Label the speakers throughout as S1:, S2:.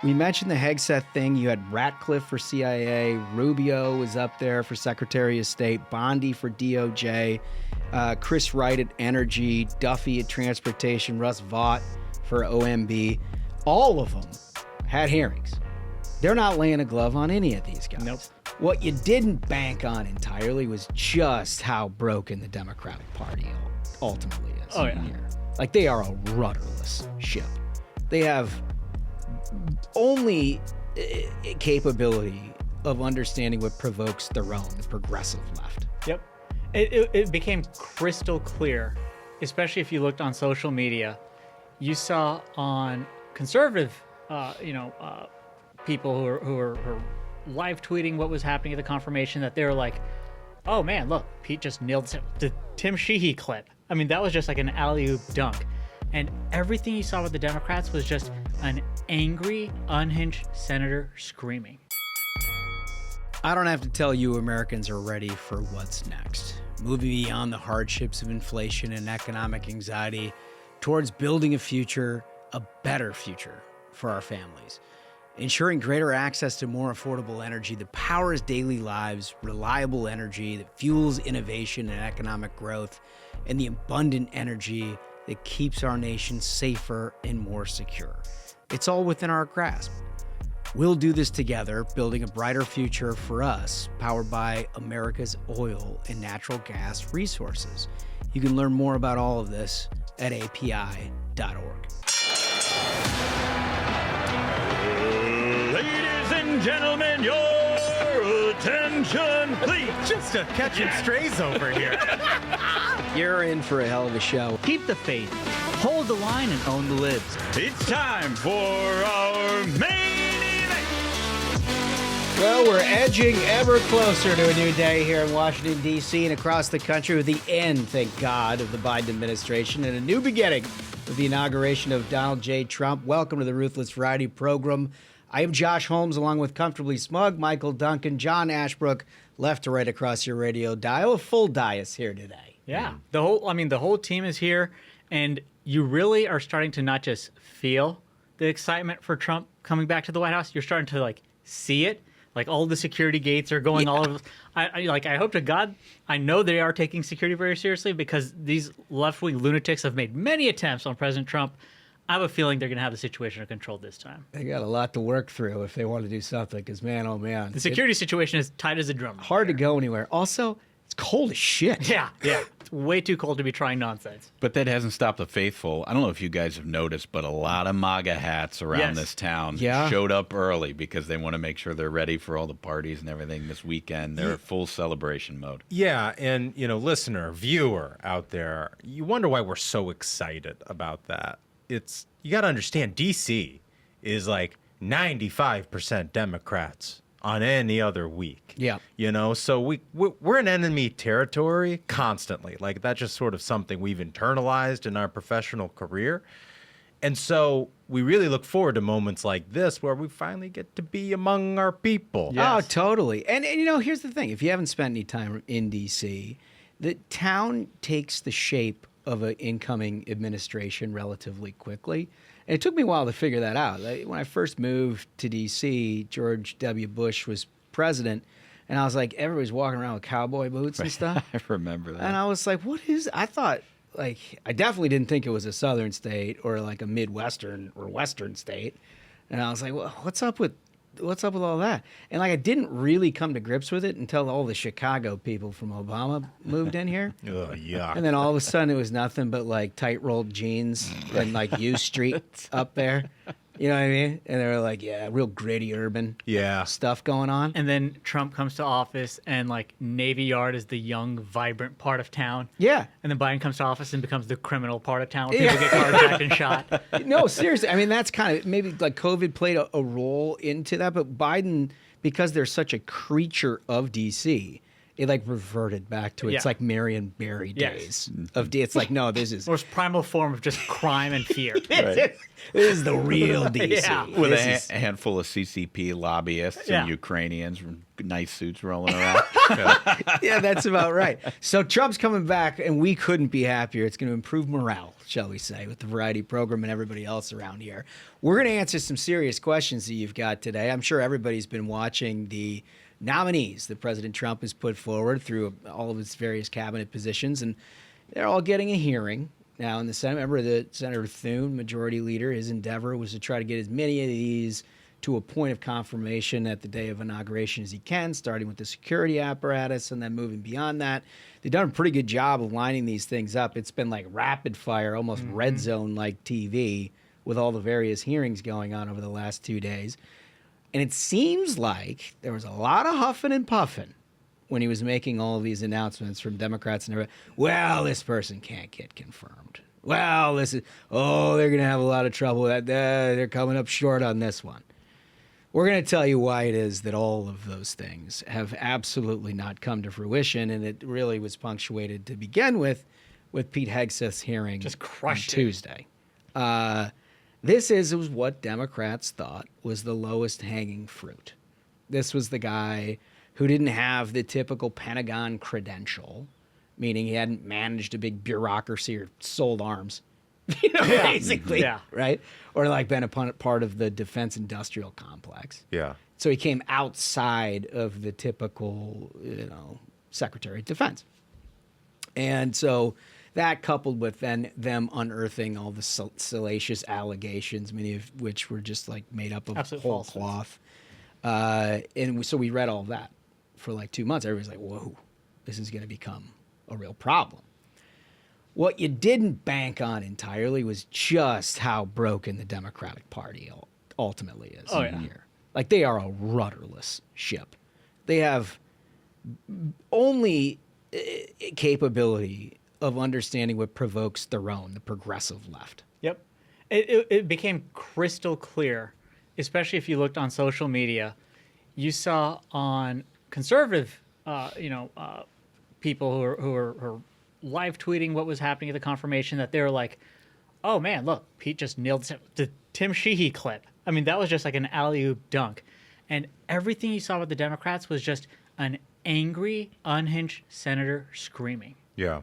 S1: We mentioned the Hegseth thing. You had Ratcliffe for CIA. Rubio was up there for Secretary of State. Bondi for DOJ. Chris Wright at Energy. Duffy at Transportation. Russ Vought for OMB. All of them had hearings. They're not laying a glove on any of these guys.
S2: Nope.
S1: What you didn't bank on entirely was just how broken the Democratic Party ultimately is.
S2: Oh, yeah.
S1: Here. Like, they are a rudderless ship. They have only capability of understanding what provokes their own, the progressive left.
S2: Yep. It became crystal clear, especially if you looked on social media. You saw on conservative, people who are live tweeting what was happening at the confirmation, that they were like, oh man, look, Pete just nailed the Tim Sheehy clip. I mean, that was just like an alley-oop dunk. And everything you saw with the Democrats was just an angry, unhinged senator screaming.
S1: I don't have to tell you Americans are ready for what's next. Moving beyond the hardships of inflation and economic anxiety towards building a future, a better future for our families. Ensuring greater access to more affordable energy that powers daily lives, reliable energy that fuels innovation and economic growth, and the abundant energy that keeps our nation safer and more secure. It's all within our grasp. We'll do this together, building a brighter future for us, powered by America's oil and natural gas resources. You can learn more about all of this at api.org.
S3: Ladies and gentlemen, your attention, please.
S4: Just a catching strays over here.
S1: You're in for a hell of a show.
S2: Keep the faith, hold the line, and own the libs.
S3: It's time for our main event.
S1: Well, we're edging ever closer to a new day here in Washington, D.C. and across the country with the end, thank God, of the Biden administration and a new beginning with the inauguration of Donald J. Trump. Welcome to the Ruthless Variety Program. I am Josh Holmes, along with Comfortably Smug, Michael Duncan, John Ashbrook, left to right across your radio dial. A full dais here today.
S2: Yeah, the whole team is here, and you really are starting to not just feel the excitement for Trump coming back to the White House. You're starting to see it. Like, all the security gates are going all over. I hope to God, I know they are taking security very seriously, because these left-wing lunatics have made many attempts on President Trump. I have a feeling they're going to have the situation under control this time.
S1: They got a lot to work through if they want to do something, because, man, oh, man.
S2: The security situation is tight as a drum.
S1: Hard to go anywhere. Also, it's cold as shit.
S2: Yeah. It's way too cold to be trying nonsense.
S5: But that hasn't stopped the faithful. I don't know if you guys have noticed, but a lot of MAGA hats around this town showed up early because they want to make sure they're ready for all the parties and everything this weekend. They're in full celebration mode.
S4: Yeah, and, listener, viewer out there, you wonder why we're so excited about that. You got to understand, D.C. is like 95% Democrats on any other week.
S1: Yeah.
S4: So we're in enemy territory constantly. Like, that's just sort of something we've internalized in our professional career. And so we really look forward to moments like this where we finally get to be among our people.
S1: Yes. Oh, totally. And here's the thing. If you haven't spent any time in D.C., the town takes the shape of an incoming administration relatively quickly. And it took me a while to figure that out. When I first moved to D.C., George W. Bush was president, and I was like, everybody's walking around with cowboy boots and stuff.
S5: I remember that.
S1: And I was like, what is... I thought, I definitely didn't think it was a southern state or like a Midwestern or Western state. And I was like, well, what's up with all that? And I didn't really come to grips with it until all the Chicago people from Obama moved in here.
S4: Oh, yeah.
S1: And then all of a sudden it was nothing but tight rolled jeans and U Street up there. You know what I mean? And they were like, yeah, real gritty urban stuff going on.
S2: And then Trump comes to office, and Navy Yard is the young, vibrant part of town.
S1: Yeah.
S2: And then Biden comes to office and becomes the criminal part of town where people get carjacked and shot.
S1: No, seriously. I mean, that's kind of maybe COVID played a role into that. But Biden, because they're such a creature of D.C., it like reverted back to its like Marion Barry days of it's like, no, this is
S2: most primal form of just crime and fear.
S1: This is the real DC.
S5: With a handful of CCP lobbyists and Ukrainians, nice suits rolling around.
S1: Yeah, that's about right. So Trump's coming back, and we couldn't be happier. It's going to improve morale, shall we say, with the Variety program and everybody else around here. We're going to answer some serious questions that you've got today. I'm sure everybody's been watching the nominees that President Trump has put forward through all of his various cabinet positions, and they're all getting a hearing now in the Senate. Remember that Senator Thune, majority leader, his endeavor was to try to get as many of these to a point of confirmation at the day of inauguration as he can, starting with the security apparatus and then moving beyond that. They've done a pretty good job of lining these things up. It's been like rapid fire, almost red zone like TV with all the various hearings going on over the last 2 days. And it seems like there was a lot of huffing and puffing when he was making all of these announcements from Democrats and everybody. Well, this person can't get confirmed. Well, they're going to have a lot of trouble. They're coming up short on this one. We're going to tell you why it is that all of those things have absolutely not come to fruition, and it really was punctuated to begin with Pete Hegseth's hearing
S2: just crushed
S1: on Tuesday. This was what Democrats thought was the lowest hanging fruit. This was the guy who didn't have the typical Pentagon credential, meaning he hadn't managed a big bureaucracy or sold arms, basically, right? Or like been a part of the defense industrial complex.
S4: Yeah.
S1: So he came outside of the typical, Secretary of Defense. And so that coupled with then them unearthing all the salacious allegations, many of which were just like made up of whole cloth. So we read all of that for like 2 months. Everybody's like, whoa, this is going to become a real problem. What you didn't bank on entirely was just how broken the Democratic Party ultimately is here. Like, they are a rudderless ship. They have only capability of understanding what provokes their own, the progressive left.
S2: Yep. It became crystal clear, especially if you looked on social media. You saw on conservative, people who are live tweeting what was happening at the confirmation, that they were like, oh man, look, Pete just nailed the Tim Sheehy clip. I mean, that was just like an alley-oop dunk. And everything you saw with the Democrats was just an angry, unhinged senator screaming.
S4: Yeah.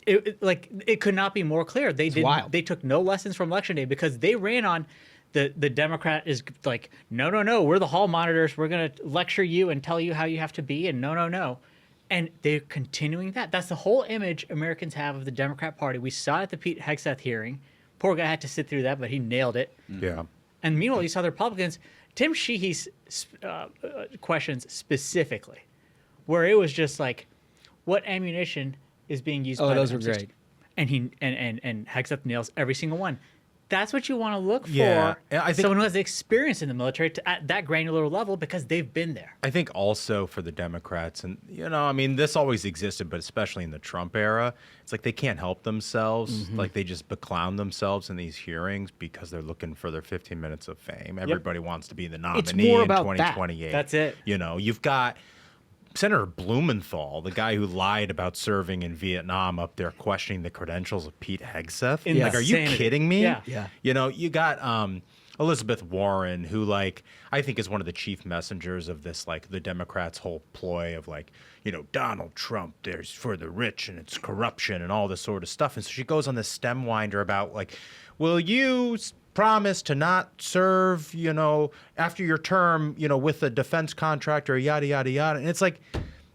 S2: It could not be more clear. They took no lessons from Election Day, because they ran on the Democrat is like, no, we're the hall monitors. We're going to lecture you and tell you how you have to be, and no. And they're continuing that. That's the whole image Americans have of the Democrat Party. We saw it at the Pete Hegseth hearing. Poor guy had to sit through that, but he nailed it.
S4: Yeah.
S2: And meanwhile, you saw the Republicans, Tim Sheehy's questions specifically, where it was just like, what ammunition is being used?
S1: Oh, those were great.
S2: And Hegseth nails every single one. That's what you want to look for.
S4: Yeah. I think
S2: someone who has experience in the military at that granular level, because they've been there.
S4: I think also for the Democrats, and this always existed, but especially in the Trump era, it's like they can't help themselves. Mm-hmm. Like, they just beclown themselves in these hearings because they're looking for their 15 minutes of fame. Everybody wants to be the nominee in 2028.
S2: That's it.
S4: You've got Senator Blumenthal, the guy who lied about serving in Vietnam, up there questioning the credentials of Pete Hegseth. Like, are you kidding me?
S2: Yeah.
S4: You got Elizabeth Warren, who, like, I think is one of the chief messengers of this, like, the Democrats' whole ploy of, like, Donald Trump, there's for the rich and it's corruption and all this sort of stuff. And so she goes on this stem winder about, like, will you promise to not serve, after your term, with a defense contractor, yada, yada, yada. And it's like,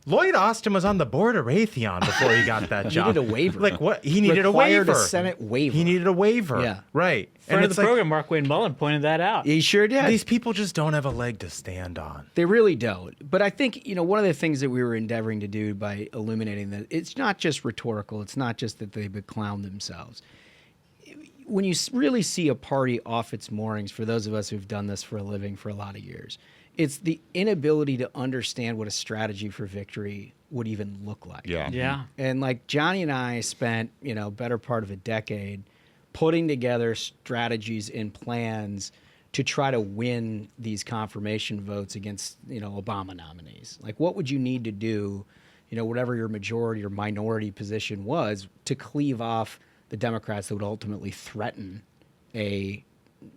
S4: Lloyd Austin was on the board of Raytheon before he got that job.
S1: He needed a waiver.
S4: Like, what? He needed a waiver.
S1: Required a Senate waiver.
S4: He needed a waiver.
S1: Yeah.
S4: Right.
S2: Friend of the program, Mark Wayne Mullen, pointed that out.
S1: He sure did.
S4: These people just don't have a leg to stand on.
S1: They really don't. But I think, one of the things that we were endeavoring to do by illuminating that, it's not just rhetorical. It's not just that they beclown themselves. When you really see a party off its moorings, for those of us who've done this for a living for a lot of years, it's the inability to understand what a strategy for victory would even look like.
S2: Yeah.
S1: And like Johnny and I spent, better part of a decade putting together strategies and plans to try to win these confirmation votes against, Obama nominees? Like, what would you need to do, whatever your majority or minority position was, to cleave off the Democrats that would ultimately threaten a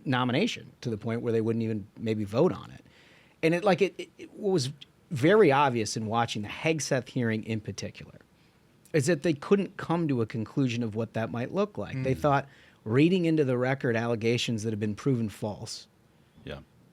S1: nomination to the point where they wouldn't even maybe vote on it? And it was very obvious in watching the Hegseth hearing in particular, is that they couldn't come to a conclusion of what that might look like. They thought reading into the record allegations that have been proven false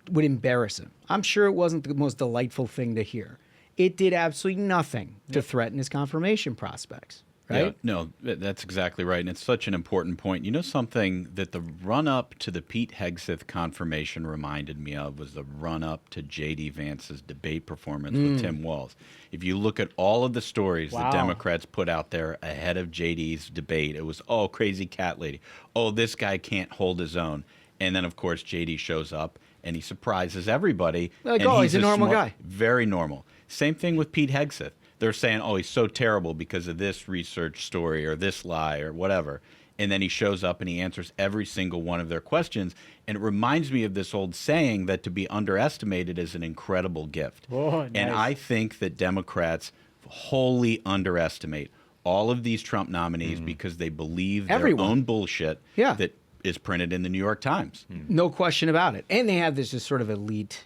S1: would embarrass him. I'm sure it wasn't the most delightful thing to hear. It did absolutely nothing to threaten his confirmation prospects. Right?
S5: Yeah, no, that's exactly right. And it's such an important point. You know, something that the run-up to the Pete Hegseth confirmation reminded me of was the run-up to J.D. Vance's debate performance with Tim Walz. If you look at all of the stories the Democrats put out there ahead of J.D.'s debate, it was, oh, crazy cat lady. Oh, this guy can't hold his own. And then, of course, J.D. shows up, and he surprises everybody.
S1: Like, and he's a normal guy.
S5: Very normal. Same thing with Pete Hegseth. They're saying, oh, he's so terrible because of this research story or this lie or whatever. And then he shows up and he answers every single one of their questions. And it reminds me of this old saying that to be underestimated is an incredible gift.
S2: Oh, nice.
S5: And I think that Democrats wholly underestimate all of these Trump nominees because they believe their own bullshit that is printed in the New York Times.
S1: No question about it. And they have this just sort of elite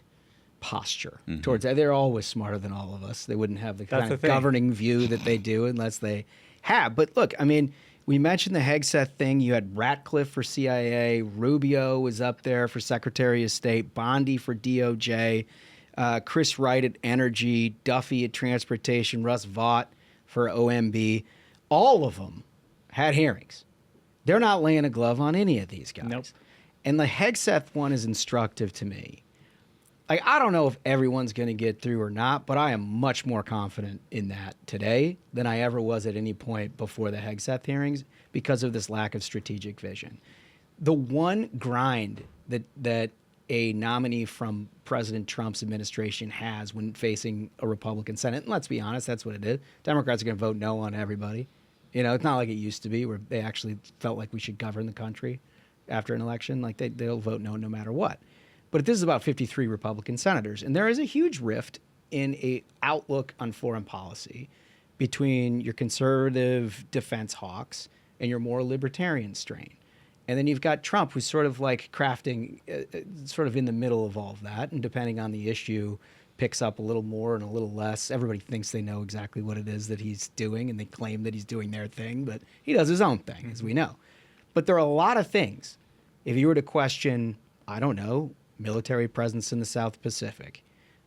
S1: posture towards that. They're always smarter than all of us. They wouldn't have the kind of governing view that they do unless they have. But look, I mean, we mentioned the Hegseth thing. You had Ratcliffe for CIA. Rubio was up there for Secretary of State. Bondi for DOJ. Chris Wright at Energy. Duffy at Transportation. Russ Vought for OMB. All of them had hearings. They're not laying a glove on any of these guys.
S2: Nope.
S1: And the Hegseth one is instructive to me. Like, I don't know if everyone's going to get through or not, but I am much more confident in that today than I ever was at any point before the Hegseth hearings because of this lack of strategic vision. The one grind that a nominee from President Trump's administration has when facing a Republican Senate, and let's be honest, that's what it is. Democrats are going to vote no on everybody. It's not like it used to be where they actually felt like we should govern the country after an election. Like, they'll vote no matter what. But this is about 53 Republican senators, and there is a huge rift in a outlook on foreign policy between your conservative defense hawks and your more libertarian strain. And then you've got Trump, who's sort of like crafting, sort of in the middle of all of that, and depending on the issue, picks up a little more and a little less. Everybody thinks they know exactly what it is that he's doing, and they claim that he's doing their thing, but he does his own thing, as we know. But there are a lot of things. If you were to question, I don't know, military presence in the South Pacific,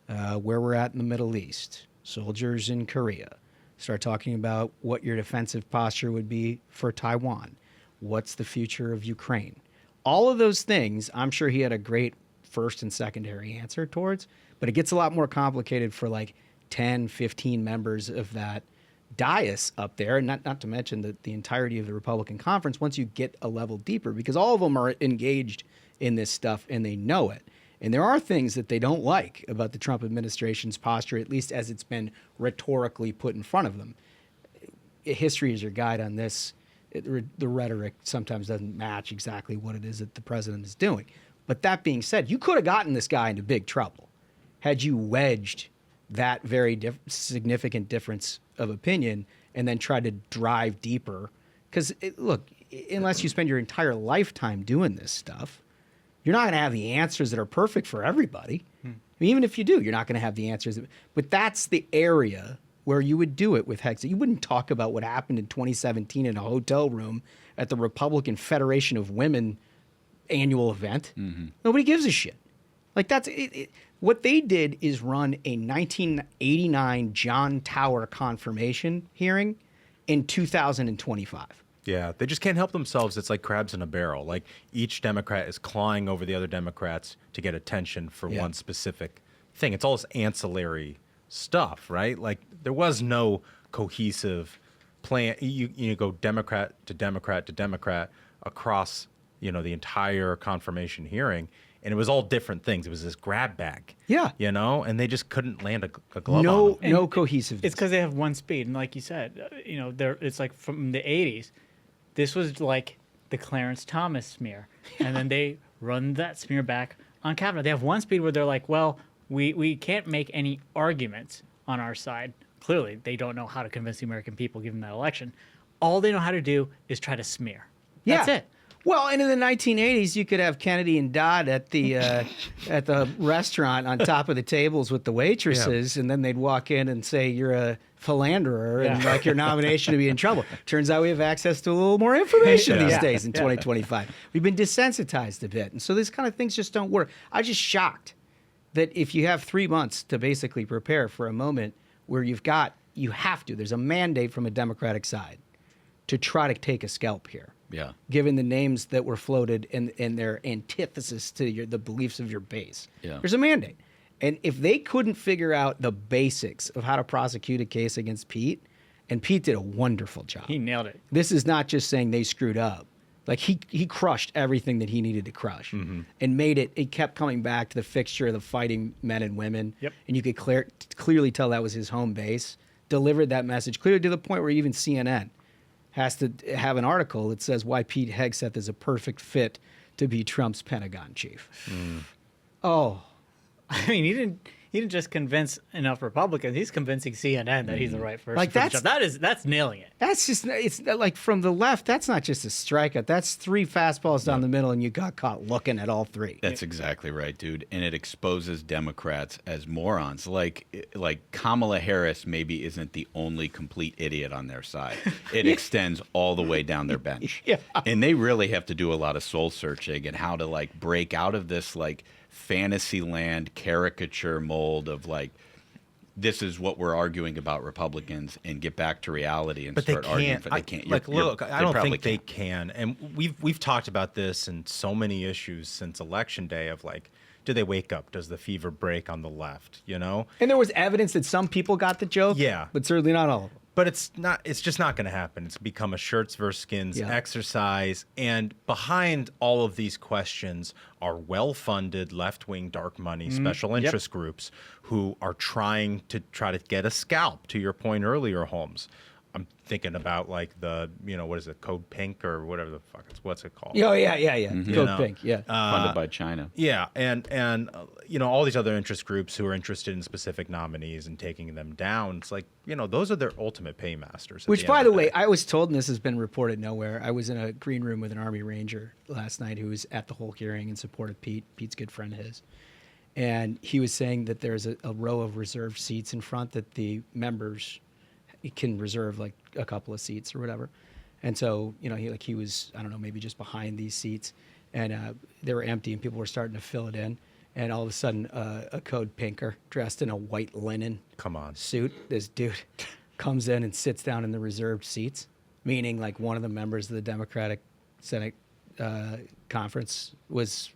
S1: where we're at in the Middle East, soldiers in Korea. Start talking about what your defensive posture would be for Taiwan. What's the future of Ukraine? All of those things, I'm sure he had a great first and secondary answer towards, but it gets a lot more complicated for like 10, 15 members of that dais up there, and not to mention the entirety of the Republican conference once you get a level deeper, because all of them are engaged in this stuff and they know it. And there are things that they don't like about the Trump administration's posture, at least as it's been rhetorically put in front of them. History is your guide on this. The rhetoric sometimes doesn't match exactly what it is that the president is doing. But that being said, you could have gotten this guy into big trouble had you wedged that very significant difference of opinion and then tried to drive deeper. Because, look, unless you spend your entire lifetime doing this stuff, you're not going to have the answers that are perfect for everybody. I mean, even if you do, you're not going to have the answers. But that's the area where you would do it with Hegseth. You wouldn't talk about what happened in 2017 in a hotel room at the Republican Federation of Women annual event. Nobody gives a shit. Like, that's it. What they did is run a 1989 John Tower confirmation hearing in 2025.
S4: Yeah, they just can't help themselves. It's like crabs in a barrel. Like, each Democrat is clawing over the other Democrats to get attention for one specific thing. It's all this ancillary stuff, right? Like, there was no cohesive plan. You go Democrat to Democrat to Democrat across, the entire confirmation hearing, and it was all different things. It was this grab bag. Yeah. And they just couldn't land a glove on them.
S1: No cohesiveness.
S2: It's because they have one speed, and like you said, it's like from the 80s. This was like the Clarence Thomas smear, and then they run that smear back on Kavanaugh. They have one speed where they're like, well, we can't make any arguments on our side. Clearly, they don't know how to convince the American people given that election. All they know how to do is try to smear. That's it.
S1: Well, and in the 1980s, you could have Kennedy and Dodd at the restaurant on top of the tables with the waitresses, and then they'd walk in and say, you're a philanderer and like your nomination to be in trouble. Turns out we have access to a little more information these days in 2025. We've been desensitized a bit. And so these kind of things just don't work. I'm just shocked that if you have 3 months to basically prepare for a moment where you have to, there's a mandate from a Democratic side to try to take a scalp here.
S5: Yeah.
S1: Given the names that were floated and their antithesis to the beliefs of your base.
S5: Yeah.
S1: There's a mandate. And if they couldn't figure out the basics of how to prosecute a case against Pete, and Pete did a wonderful job.
S2: He nailed it.
S1: This is not just saying they screwed up. Like he crushed everything that he needed to crush and made it. It kept coming back to the fixture of the fighting men and women.
S2: Yep.
S1: And you could clearly tell that was his home base. Delivered that message clearly to the point where even CNN has to have an article that says why Pete Hegseth is a perfect fit to be Trump's Pentagon chief. Oh,
S2: I mean, he didn't just convince enough Republicans. He's convincing CNN that he's the right person.
S1: Like,
S2: for the job. That's nailing it.
S1: that's just, it's like from the left, that's not just a strikeout. That's 3 fastballs down the middle and you got caught looking at all 3.
S5: That's exactly right, dude. And it exposes Democrats as morons. Like Kamala Harris maybe isn't the only complete idiot on their side. It extends all the way down their bench.
S1: Yeah.
S5: And they really have to do a lot of soul searching and how to like break out of this like fantasy land caricature mold of like, this is what we're arguing about Republicans, and get back to reality and start arguing. But they can't.
S4: I don't think they can. And we've talked about this in so many issues since Election Day of like, do they wake up? Does the fever break on the left? You know?
S1: And there was evidence that some people got the joke.
S4: Yeah.
S1: But certainly not all of them.
S4: But it's just not going to happen. It's become a shirts versus skins exercise. And behind all of these questions are well-funded left-wing dark money special interest groups who are trying to get a scalp, to your point earlier, Holmes. I'm thinking about like the, what is it, Code Pink or whatever the fuck what's it called?
S1: Oh, yeah. Code Pink,
S5: funded by China.
S4: Yeah, and all these other interest groups who are interested in specific nominees and taking them down. It's like, those are their ultimate paymasters.
S1: Which, by the way, I was told, and this has been reported nowhere, I was in a green room with an Army Ranger last night who was at the whole hearing in support of Pete. Pete's a good friend of his. And he was saying that there's a row of reserved seats in front that the members can reserve like a couple of seats or whatever. And so, he was, I don't know, maybe just behind these seats, and they were empty and people were starting to fill it in. And all of a sudden, a Code Pinker dressed in a white linen suit, this dude comes in and sits down in the reserved seats, meaning like one of the members of the Democratic Senate conference was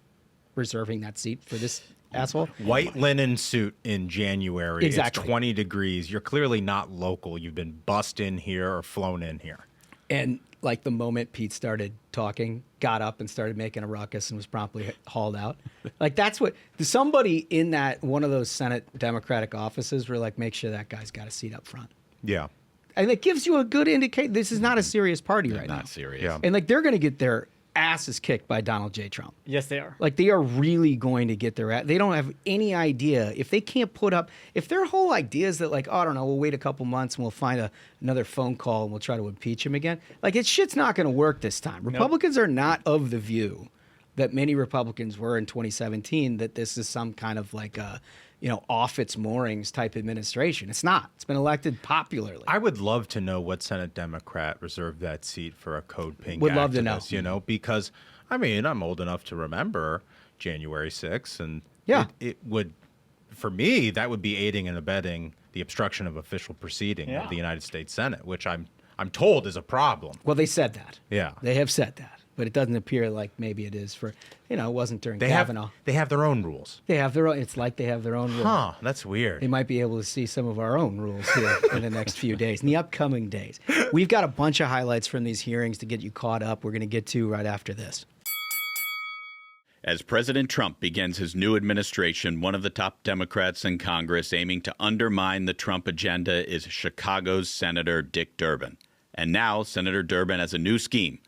S1: reserving that seat for this asshole.
S4: White linen suit in January.
S1: Exactly.
S4: It's 20 degrees. You're clearly not local. You've been bussed in here or flown in here.
S1: And like the moment Pete started talking, got up and started making a ruckus and was promptly hauled out. Like that's what somebody in that one of those Senate Democratic offices were like, make sure that guy's got a seat up front.
S4: Yeah.
S1: And it gives you a good indication this is not a serious party right now.
S5: Not serious.
S4: Yeah.
S1: And like they're going to get their asses kicked by Donald J. Trump.
S2: Yes, they are.
S1: Like they are really going to get their ass. They don't have any idea if they can't put up. If their whole idea is that like, oh, I don't know, we'll wait a couple months and we'll find another phone call and we'll try to impeach him again. Like shit's not going to work this time. Republicans are not of the view that many Republicans were in 2017 that this is some kind of like a, off its moorings type administration. It's not. It's been elected popularly.
S4: I would love to know what Senate Democrat reserved that seat for a Code Pink
S1: Would love to
S4: know. Because, I'm old enough to remember January 6th, and it would, for me, that would be aiding and abetting the obstruction of official proceeding of the United States Senate, which I'm told is a problem.
S1: Well, they said that.
S4: Yeah.
S1: They have said that. But it doesn't appear like maybe it is for, it wasn't during Kavanaugh.
S4: They have their own rules.
S1: They have their own. It's like they have their own rules.
S4: Huh, that's weird.
S1: They might be able to see some of our own rules here in the next few days, in the upcoming days. We've got a bunch of highlights from these hearings to get you caught up. We're going to get to right after this.
S5: As President Trump begins his new administration, one of the top Democrats in Congress aiming to undermine the Trump agenda is Chicago's Senator Dick Durbin. And now Senator Durbin has a new scheme.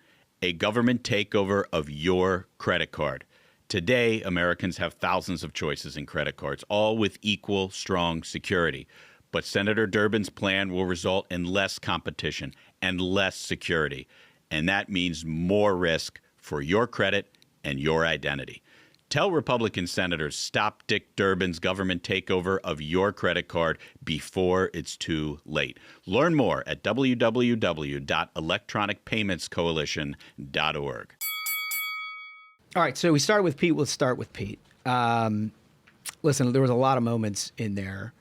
S5: A government takeover of your credit card. Today, Americans have thousands of choices in credit cards, all with equal, strong security. But Senator Durbin's plan will result in less competition and less security. And that means more risk for your credit and your identity. Tell Republican senators stop Dick Durbin's government takeover of your credit card before it's too late. Learn more at www.electronicpaymentscoalition.org.
S1: All right, so we started with Pete. Let's start with Pete. Listen, there was a lot of moments in there.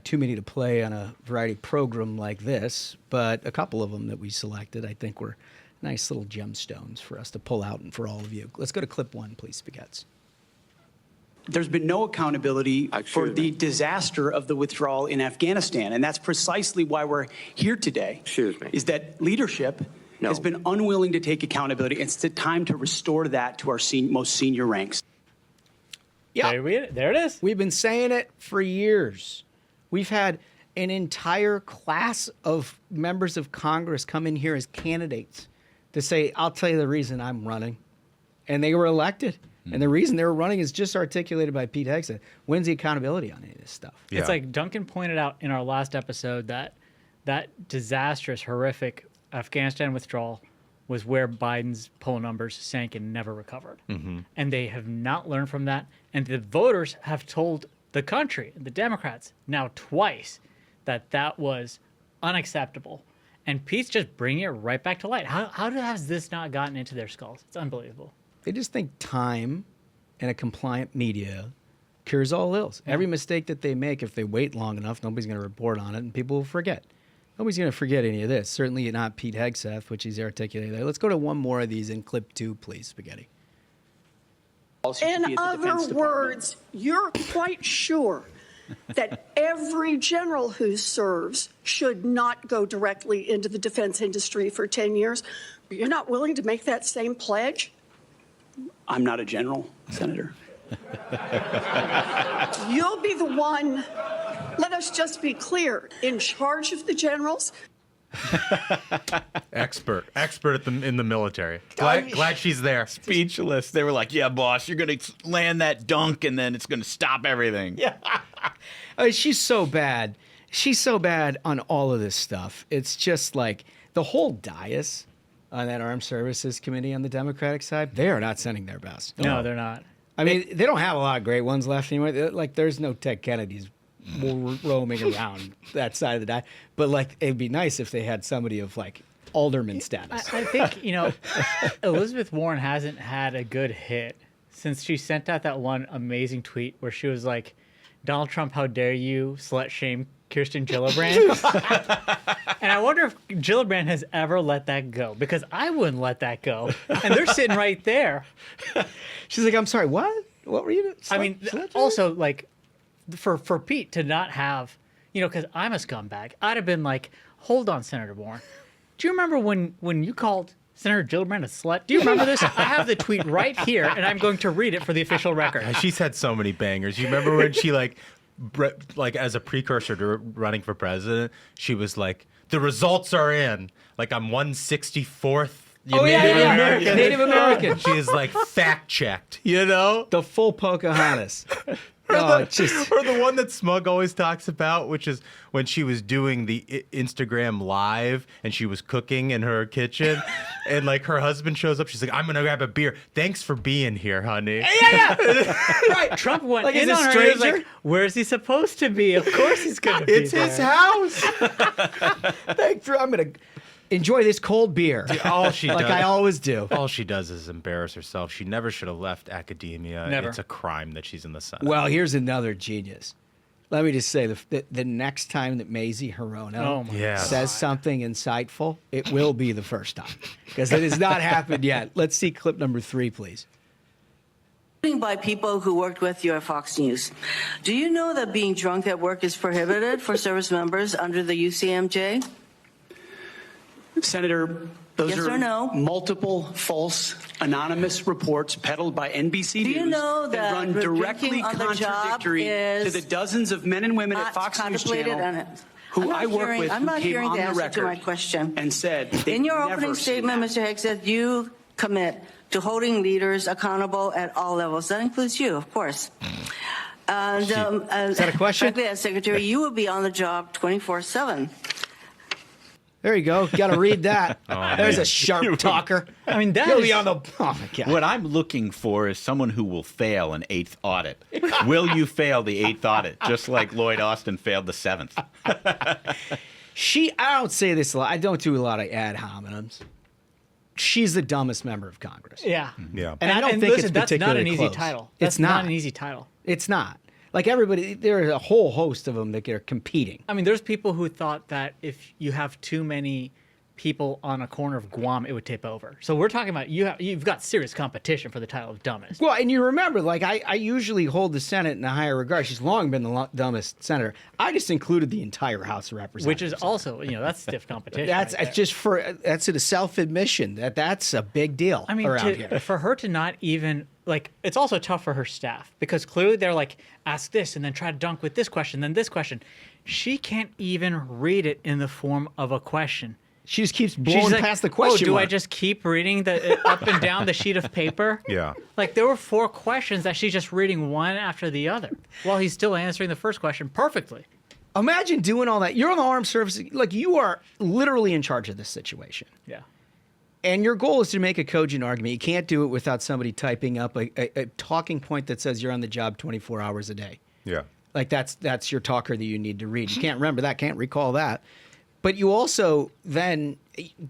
S1: Too many to play on a variety program like this, but a couple of them that we selected I think were nice little gemstones for us to pull out and for all of you. Let's go to clip 1, please, Spaghettis.
S6: There's been no accountability for the disaster of the withdrawal in Afghanistan, and that's precisely why we're here today. Is that leadership has been unwilling to take accountability. It's the time to restore that to our most senior ranks.
S1: Yeah,
S2: there it is.
S1: We've been saying it for years. We've had an entire class of members of Congress come in here as candidates to say, I'll tell you the reason I'm running. And they were elected. And the reason they were running is just articulated by Pete Hegseth. When's the accountability on any of this stuff?
S2: Yeah. It's like Duncan pointed out in our last episode that disastrous, horrific Afghanistan withdrawal was where Biden's poll numbers sank and never recovered. Mm-hmm. And they have not learned from that. And the voters have told the country, the Democrats, now twice, that was unacceptable. And Pete's just bringing it right back to light. How has this not gotten into their skulls? It's unbelievable.
S1: They just think time and a compliant media cures all ills. Yeah. Every mistake that they make, if they wait long enough, nobody's going to report on it and people will forget. Nobody's going to forget any of this. Certainly not Pete Hegseth, which he's articulated there. Let's go to one more of these in clip 2, please, Spaghetti.
S7: In other words, you're quite sure that every general who serves should not go directly into the defense industry for 10 years. You're not willing to make that same pledge?
S6: I'm not a general, Senator.
S7: You'll be the one, let us just be clear, in charge of the generals.
S4: Expert in the military. Glad she's there.
S5: Speechless. They were like, yeah, boss, you're going to land that dunk and then it's going to stop everything.
S1: Yeah. She's so bad. She's so bad on all of this stuff. It's just like the whole dais on that Armed Services Committee on the Democratic side, they are not sending their best.
S2: No, they're not.
S1: I mean, they don't have a lot of great ones left anyway. Like, there's no Ted Kennedys roaming around that side of the die. But, like, it'd be nice if they had somebody of, like, alderman status.
S2: I think, Elizabeth Warren hasn't had a good hit since she sent out that one amazing tweet where she was like, Donald Trump, how dare you slut shame Kirsten Gillibrand? And I wonder if Gillibrand has ever let that go, because I wouldn't let that go. And they're sitting right there.
S1: She's like, I'm sorry, what? What were you doing?
S2: I mean, also, like, for Pete to not have, because I'm a scumbag, I'd have been like, hold on, Senator Warren. Do you remember when you called Senator Gillibrand a slut? Do you remember this? I have the tweet right here, and I'm going to read it for the official record.
S4: She's had so many bangers. You remember when she, like as a precursor to running for president, she was like, the results are in. Like, I'm 164th.
S1: Native American.
S4: She is, like, fact-checked,
S1: The full Pocahontas.
S4: Or the one that Smug always talks about, which is when she was doing the Instagram live and she was cooking in her kitchen, and like her husband shows up. She's like, "I'm gonna grab a beer. Thanks for being here, honey."
S1: Yeah.
S2: Right. Trump went like, in on her. He was like, "Where's he supposed to be? Of course he's gonna be
S4: It's his house."
S1: Thanks for. I'm gonna enjoy this cold beer.
S4: All she does,
S1: I always do.
S4: All she does is embarrass herself. She never should have left academia.
S2: Never.
S4: It's a crime that she's in the Senate.
S1: Well, here's another genius. Let me just say, the next time that Mazie Hirono says something insightful, it will be the first time, because it has not happened yet. Let's see clip number 3, please.
S8: By people who worked with you at Fox News. Do you know that being drunk at work is prohibited for service members under the UCMJ?
S6: Senator, those are multiple false anonymous reports peddled by NBC News that run directly contradictory to the dozens of men and women at Fox News Channel who I work with who came on the record and said
S8: in your opening statement, Mr. Hegseth, you commit to holding leaders accountable at all levels. That includes you, of course. And,
S1: Is that a question?
S8: Frankly, as Secretary, you will be on the job 24/7.
S1: There you go. Got to read that. There's a sharp talker.
S2: I mean,
S1: He'll be on the. Oh my God.
S5: What I'm looking for is someone who will fail an 8th audit. Will you fail the 8th audit, just like Lloyd Austin failed the 7th?
S1: I don't say this a lot. I don't do a lot of ad hominems. She's the dumbest member of Congress.
S2: Yeah.
S4: Yeah.
S1: And I don't think
S2: listen,
S1: it's
S2: that's not
S1: particularly
S2: an easy
S1: close.
S2: title.
S1: It's
S2: That's not an easy title.
S1: It's not. Like everybody, there's a whole host of them that are competing.
S2: I mean, there's people who thought that if you have too many people on a corner of Guam, it would tip over. So we're talking about you've got serious competition for the title of dumbest.
S1: Well, and you remember, like, I usually hold the Senate in a higher regard. She's long been the dumbest senator. I just included the entire House of Representatives.
S2: Which is also, that's stiff competition.
S1: That's that's a self-admission. That's a big deal around here.
S2: For her to not even, like, it's also tough for her staff because clearly they're like, ask this and then try to dunk with this question, then this question. She can't even read it in the form of a question.
S1: She just keeps blowing past the question.
S2: Do I just keep reading the up and down the sheet of paper?
S4: Yeah.
S2: Like there were 4 questions that she's just reading one after the other while he's still answering the first question perfectly.
S1: Imagine doing all that. You're on the armed services. Like, you are literally in charge of this situation.
S2: Yeah.
S1: And your goal is to make a cogent argument. You can't do it without somebody typing up a talking point that says you're on the job 24 hours a day.
S4: Yeah.
S1: Like, that's your talker that you need to read. You can't remember that, can't recall that. But you also then,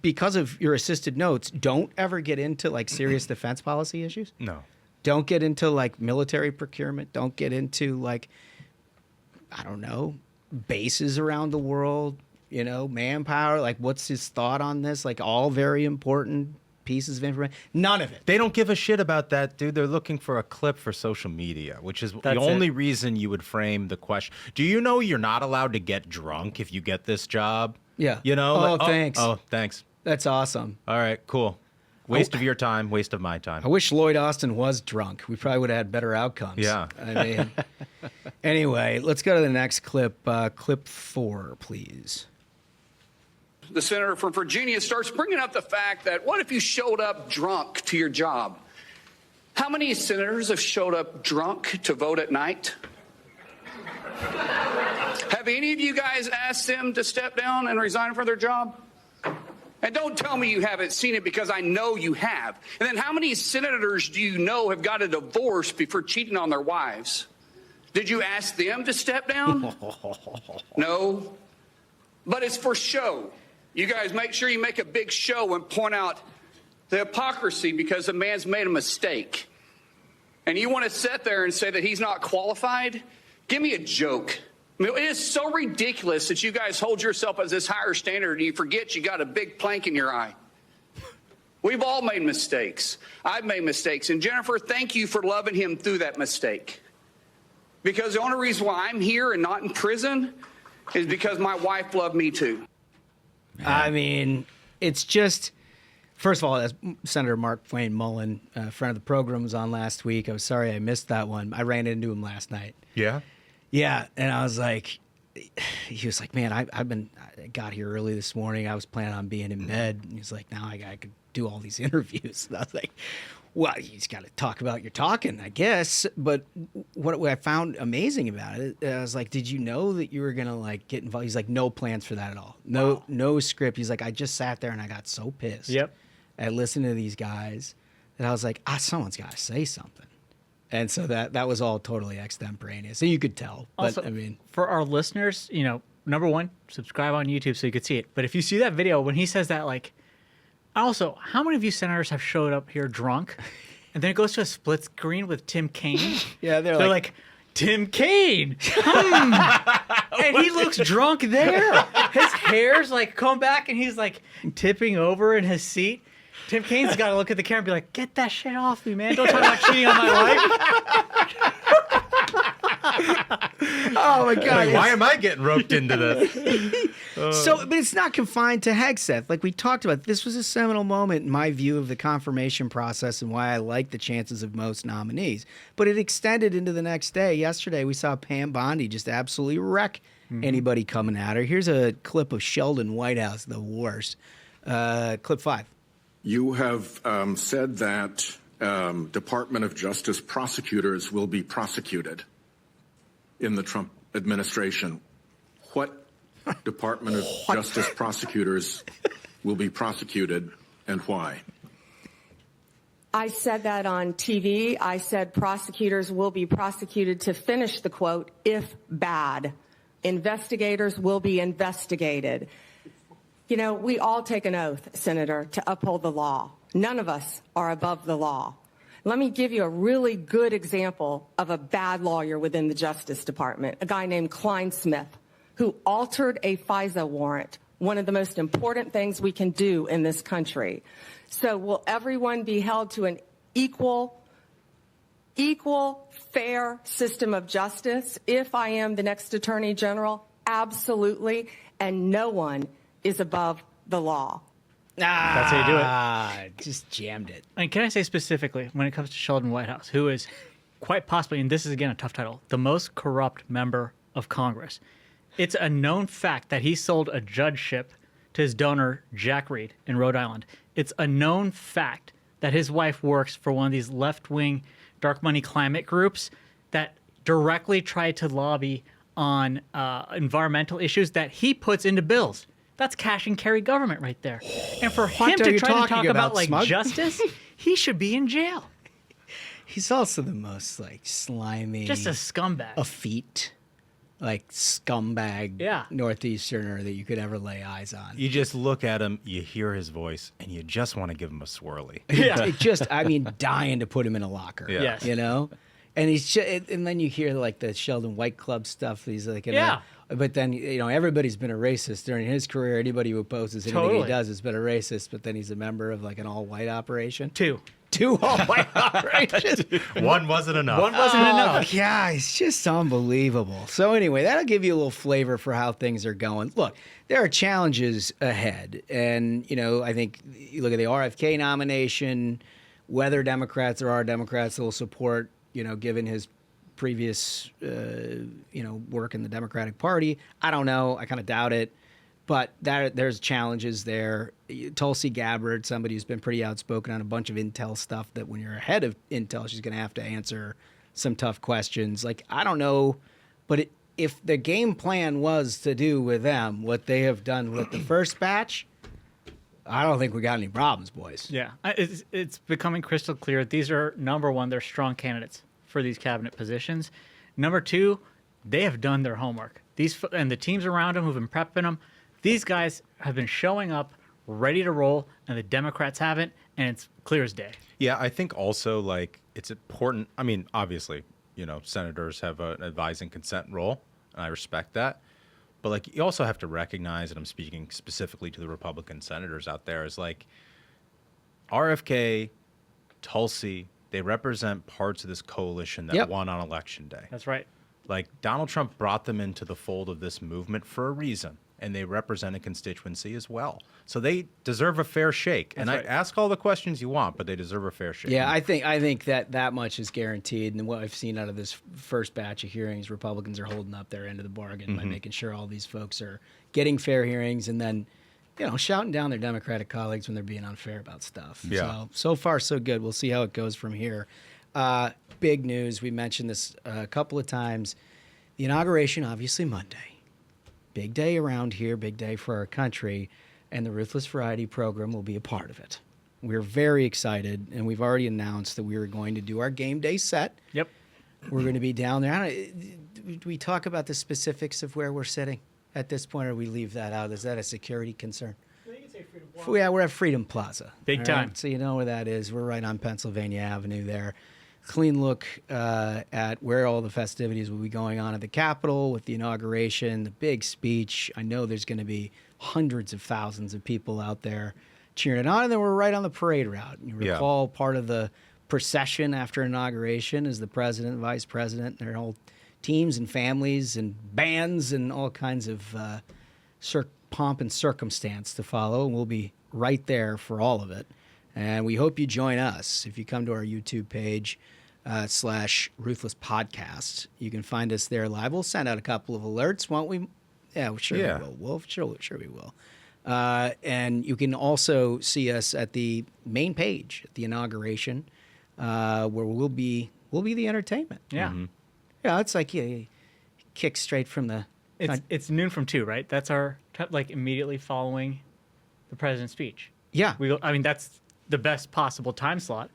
S1: because of your assisted notes, don't ever get into, like, serious defense policy issues.
S4: No.
S1: Don't get into, like, military procurement. Don't get into, like, I don't know, bases around the world, manpower. Like, what's his thought on this? Like, all very important pieces of information. None of it.
S4: They don't give a shit about that, dude. They're looking for a clip for social media, which is the only reason you would frame the question. Do you know you're not allowed to get drunk if you get this job?
S1: Yeah.
S4: Thanks. Oh, thanks.
S1: That's awesome.
S4: All right, cool. Waste of your time, waste of my time.
S1: I wish Lloyd Austin was drunk. We probably would have had better outcomes.
S4: Yeah.
S1: I mean, anyway, let's go to the next clip. Clip 4, please.
S9: The senator from Virginia starts bringing up the fact that what if you showed up drunk to your job? How many senators have showed up drunk to vote at night? Have any of you guys asked them to step down and resign from their job? And don't tell me you haven't seen it, because I know you have. And then how many senators do you know have got a divorce before cheating on their wives? Did you ask them to step down? No. But it's for show. You guys make sure you make a big show and point out the hypocrisy because the man's made a mistake. And you want to sit there and say that he's not qualified? Give me a joke. I mean, it is so ridiculous that you guys hold yourself as this higher standard and you forget you got a big plank in your eye. We've all made mistakes. I've made mistakes. And Jennifer, thank you for loving him through that mistake. Because the only reason why I'm here and not in prison is because my wife loved me too.
S1: I mean, it's just, first of all, as Senator Mark Wayne Mullen, friend of the program, was on last week. I was sorry I missed that one. I ran into him last night.
S4: Yeah?
S1: Yeah, and I was like, he was like, man, I got here early this morning. I was planning on being in bed. And he's like, now I could do all these interviews. And I was like, well, you just got to talk about your talking, I guess. But what I found amazing about it, I was like, did you know that you were going to, like, get involved? He's like, no plans for that at all. No script. He's like, I just sat there and I got so pissed.
S2: Yep.
S1: At listening to these guys that I was like, someone's got to say something. And so that was all totally extemporaneous. So you could tell. But
S2: Also,
S1: I mean,
S2: for our listeners, number one, subscribe on YouTube so you could see it. But if you see that video, when he says that, like, also, how many of you senators have showed up here drunk? And then it goes to a split screen with Tim Kaine.
S1: Yeah, they're
S2: like, Tim Kaine. And he looks drunk there. His hair's like come back and he's like tipping over in his seat. Tim Kaine's got to look at the camera and be like, get that shit off me, man. Don't talk about cheating on my wife.
S1: Oh, my God.
S4: Like, why am I getting roped into this?
S1: But it's not confined to Hegseth. Like we talked about, this was a seminal moment in my view of the confirmation process and why I like the chances of most nominees. But it extended into the next day. Yesterday, we saw Pam Bondi just absolutely wreck anybody coming at her. Here's a clip of Sheldon Whitehouse, the worst. Clip 5.
S10: You have said that Department of Justice prosecutors will be prosecuted in the Trump administration. What Department of Justice prosecutors will be prosecuted and why?
S11: I said that on TV. I said prosecutors will be prosecuted, to finish the quote, if bad. Investigators will be investigated. You know, we all take an oath, Senator, to uphold the law. None of us are above the law. Let me give you a really good example of a bad lawyer within the Justice Department, a guy named Klein Smith, who altered a FISA warrant, one of the most important things we can do in this country. So will everyone be held to an equal, fair system of justice if I am the next Attorney General? Absolutely. And no one is above the law.
S2: That's how you do it.
S1: Just jammed it.
S2: And can I say specifically, when it comes to Sheldon Whitehouse, who is quite possibly, and this is again a tough title, the most corrupt member of Congress, it's a known fact that he sold a judgeship to his donor, Jack Reed, in Rhode Island. It's a known fact that his wife works for one of these left-wing dark money climate groups that directly try to lobby on environmental issues that he puts into bills. That's cash and carry government right there. And for him to try to talk about like
S1: Smug?
S2: justice, he should be in jail.
S1: He's also the most like slimy,
S2: Just a scumbag.
S1: effete, like scumbag Northeasterner that you could ever lay eyes on.
S4: You just look at him, you hear his voice, and you just want to give him a swirly.
S1: Yeah, it just, I mean, dying to put him in a locker.
S4: Yeah.
S2: Yes.
S1: You know, and he's and then you hear like the Sheldon White Club stuff. He's like, but then you know everybody's been a racist during his career. Anybody who opposes anything he does has been a racist. But then he's a member of like an all-white operation.
S2: Two
S1: all-white operations.
S4: One wasn't enough.
S2: One wasn't enough.
S1: Yeah, it's just unbelievable. So anyway, that'll give you a little flavor for how things are going. Look, there are challenges ahead. And, you know, I think you look at the RFK nomination, whether Democrats, there are Democrats that will support, you know, given his previous, work in the Democratic Party. I don't know. I kind of doubt it. But there's challenges there. Tulsi Gabbard, somebody who's been pretty outspoken on a bunch of Intel stuff, that when you're ahead of Intel, she's going to have to answer some tough questions. Like, I don't know, but if the game plan was to do with them what they have done with the first batch, I don't think we got any problems, boys.
S2: Yeah, it's becoming crystal clear. These are, number one, they're strong candidates for these cabinet positions. Number two, they have done their homework. And the teams around them who've been prepping them, these guys have been showing up ready to roll, and the Democrats haven't, and it's clear as day.
S4: Yeah, I think also, like, it's important. I mean, obviously, you know, senators have an advise and consent role, and I respect that. But, like, you also have to recognize, and I'm speaking specifically to the Republican senators out there, is like RFK, Tulsi, they represent parts of this coalition that won on Election Day.
S2: That's right.
S4: Like, Donald Trump brought them into the fold of this movement for a reason, and they represent a constituency as well. So they deserve a fair shake.
S2: That's
S4: and
S2: right.
S4: I ask all the questions you want, but they deserve a fair shake.
S1: Yeah, I think that much is guaranteed. And what I've seen out of this first batch of hearings, Republicans are holding up their end of the bargain by making sure all these folks are getting fair hearings, and then, you know, shouting down their Democratic colleagues when they're being unfair about stuff.
S4: Yeah.
S1: So far, so good. We'll see how it goes from here. Big news. We mentioned this a couple of times. The inauguration, obviously Monday. Big day around here, big day for our country, and the Ruthless Variety program will be a part of it. We're very excited, and we've already announced that we are going to do our game day set.
S2: Yep.
S1: We're going to be down there. Do we talk about the specifics of where we're sitting at this point, or we leave that out? Is that a security concern?
S2: You can say Freedom Plaza.
S1: Yeah, we're at Freedom Plaza.
S2: Big
S1: all
S2: time.
S1: Right? So you know where that is. We're right on Pennsylvania Avenue there. Clean look at where all the festivities will be going on at the Capitol with the inauguration, the big speech. I know there's going to be hundreds of thousands of people out there cheering it on. And then we're right on the parade route. You recall part of the procession after inauguration is the president, vice president, their whole teams and families and bands and all kinds of pomp and circumstance to follow. And we'll be right there for all of it. And we hope you join us. If you come to our YouTube page, /Ruthless Podcast, you can find us there live. We'll send out a couple of alerts, won't we? Yeah, sure we will. Sure we will. And you can also see us at the main page at the inauguration, where we'll be the entertainment.
S2: Yeah.
S1: Yeah, it's like kick straight from the.
S2: It's noon from 2, right? That's our immediately following the president's speech.
S1: Yeah,
S2: that's the best possible time slot,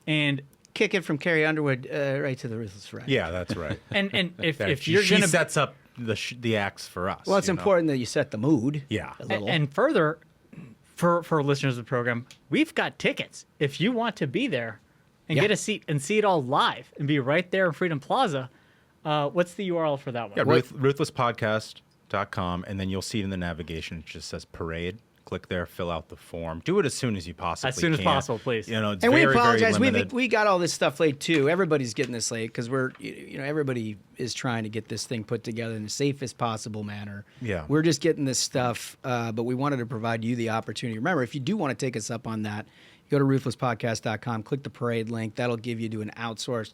S2: and
S1: kick it from Carrie Underwood right to the Ruthless Right.
S4: Yeah, that's right.
S2: and if
S4: she sets up the acts for us.
S1: Well, it's important that you set the mood.
S4: Yeah,
S1: a little.
S2: And further, for listeners of the program, we've got tickets. If you want to be there and get a seat and see it all live and be right there in Freedom Plaza, what's the URL for that one?
S4: Yeah, ruthlesspodcast.com, and then you'll see it in the navigation. It just says parade. Click there, fill out the form. Do it as soon as you possibly can.
S2: As soon as possible, please.
S4: It's
S1: and
S4: very,
S1: we apologize.
S4: very limited.
S1: We got all this stuff late too. Everybody's getting this late because everybody is trying to get this thing put together in the safest possible manner.
S4: Yeah.
S1: We're just getting this stuff, but we wanted to provide you the opportunity. Remember, if you do want to take us up on that, go to ruthlesspodcast.com, click the parade link. That'll give you to an outsourced,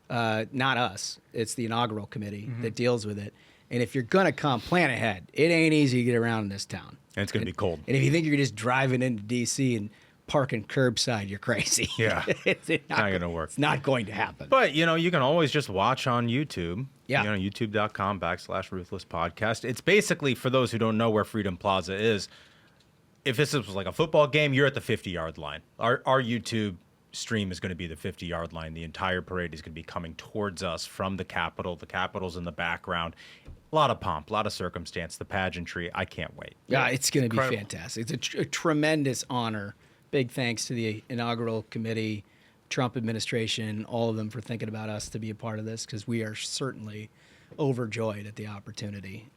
S1: not us. It's the inaugural committee that deals with it. And if you're going to come, plan ahead. It ain't easy to get around in this town.
S4: And it's going to be cold.
S1: And if you think you're just driving into D.C. and parking curbside, you're crazy.
S4: Yeah.
S1: It's
S4: not going to work.
S1: It's not going to happen.
S4: But, you can always just watch on YouTube.
S1: Yeah.
S4: YouTube.com/Ruthless Podcast. It's basically, for those who don't know where Freedom Plaza is, if this was like a football game, you're at the 50-yard line. Our YouTube stream is going to be the 50-yard line. The entire parade is going to be coming towards us from the Capitol. The Capitol's in the background. A lot of pomp, a lot of circumstance, the pageantry. I can't wait.
S1: Yeah, it's going to be fantastic. It's a tremendous honor. Big thanks to the inaugural committee, Trump administration, all of them for thinking about us to be a part of this, because we are certainly overjoyed at the opportunity.